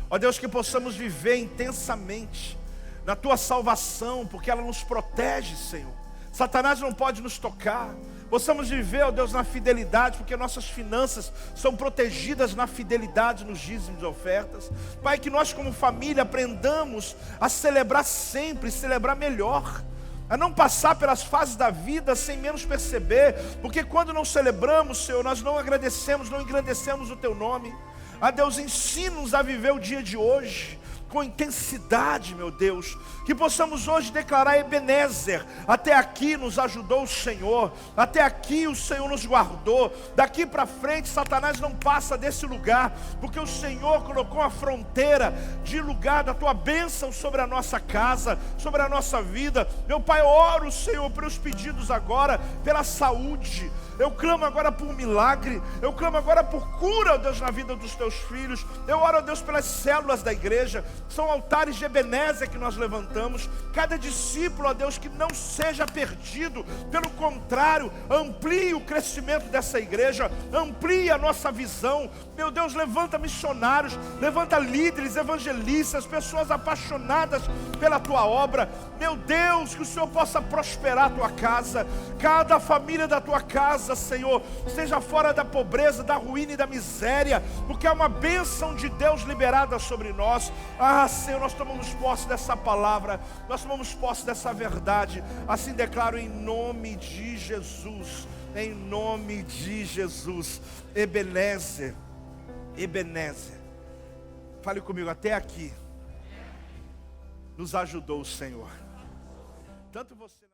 Ó Deus, que possamos viver intensamente na tua salvação, porque ela nos protege, Senhor. Satanás não pode nos tocar. Possamos viver, ó Deus, na fidelidade, porque nossas finanças são protegidas na fidelidade, nos dízimos e ofertas. Pai, que nós como família aprendamos a celebrar sempre, celebrar melhor, a não passar pelas fases da vida sem menos perceber, porque quando não celebramos, Senhor, nós não agradecemos, não engrandecemos o teu nome. Ah, Deus, ensina-nos a viver o dia de hoje com intensidade, meu Deus, que possamos hoje declarar Ebenezer, até aqui nos ajudou o Senhor, até aqui o Senhor nos guardou, daqui para frente Satanás não passa desse lugar, porque o Senhor colocou uma fronteira de lugar da tua bênção sobre a nossa casa, sobre a nossa vida. Meu Pai, eu oro, Senhor, pelos pedidos agora, pela saúde, eu clamo agora por milagre, eu clamo agora por cura, ó Deus, na vida dos teus filhos. Eu oro, ó Deus, pelas células da igreja. São altares de Ebenezer que nós levantamos. Cada discípulo, ó Deus, que não seja perdido. Pelo contrário, amplie o crescimento dessa igreja, amplie a nossa visão. Meu Deus, levanta missionários, levanta líderes, evangelistas, pessoas apaixonadas pela tua obra. Meu Deus, que o Senhor possa prosperar a tua casa. Cada família da tua casa, Senhor, seja fora da pobreza, da ruína e da miséria, porque é uma bênção de Deus liberada sobre nós. Ah, Senhor, nós tomamos posse dessa palavra, nós tomamos posse dessa verdade. Assim declaro em nome de Jesus, em nome de Jesus. Ebenezer, Ebenezer, fale comigo, até aqui nos ajudou o Senhor. Tanto você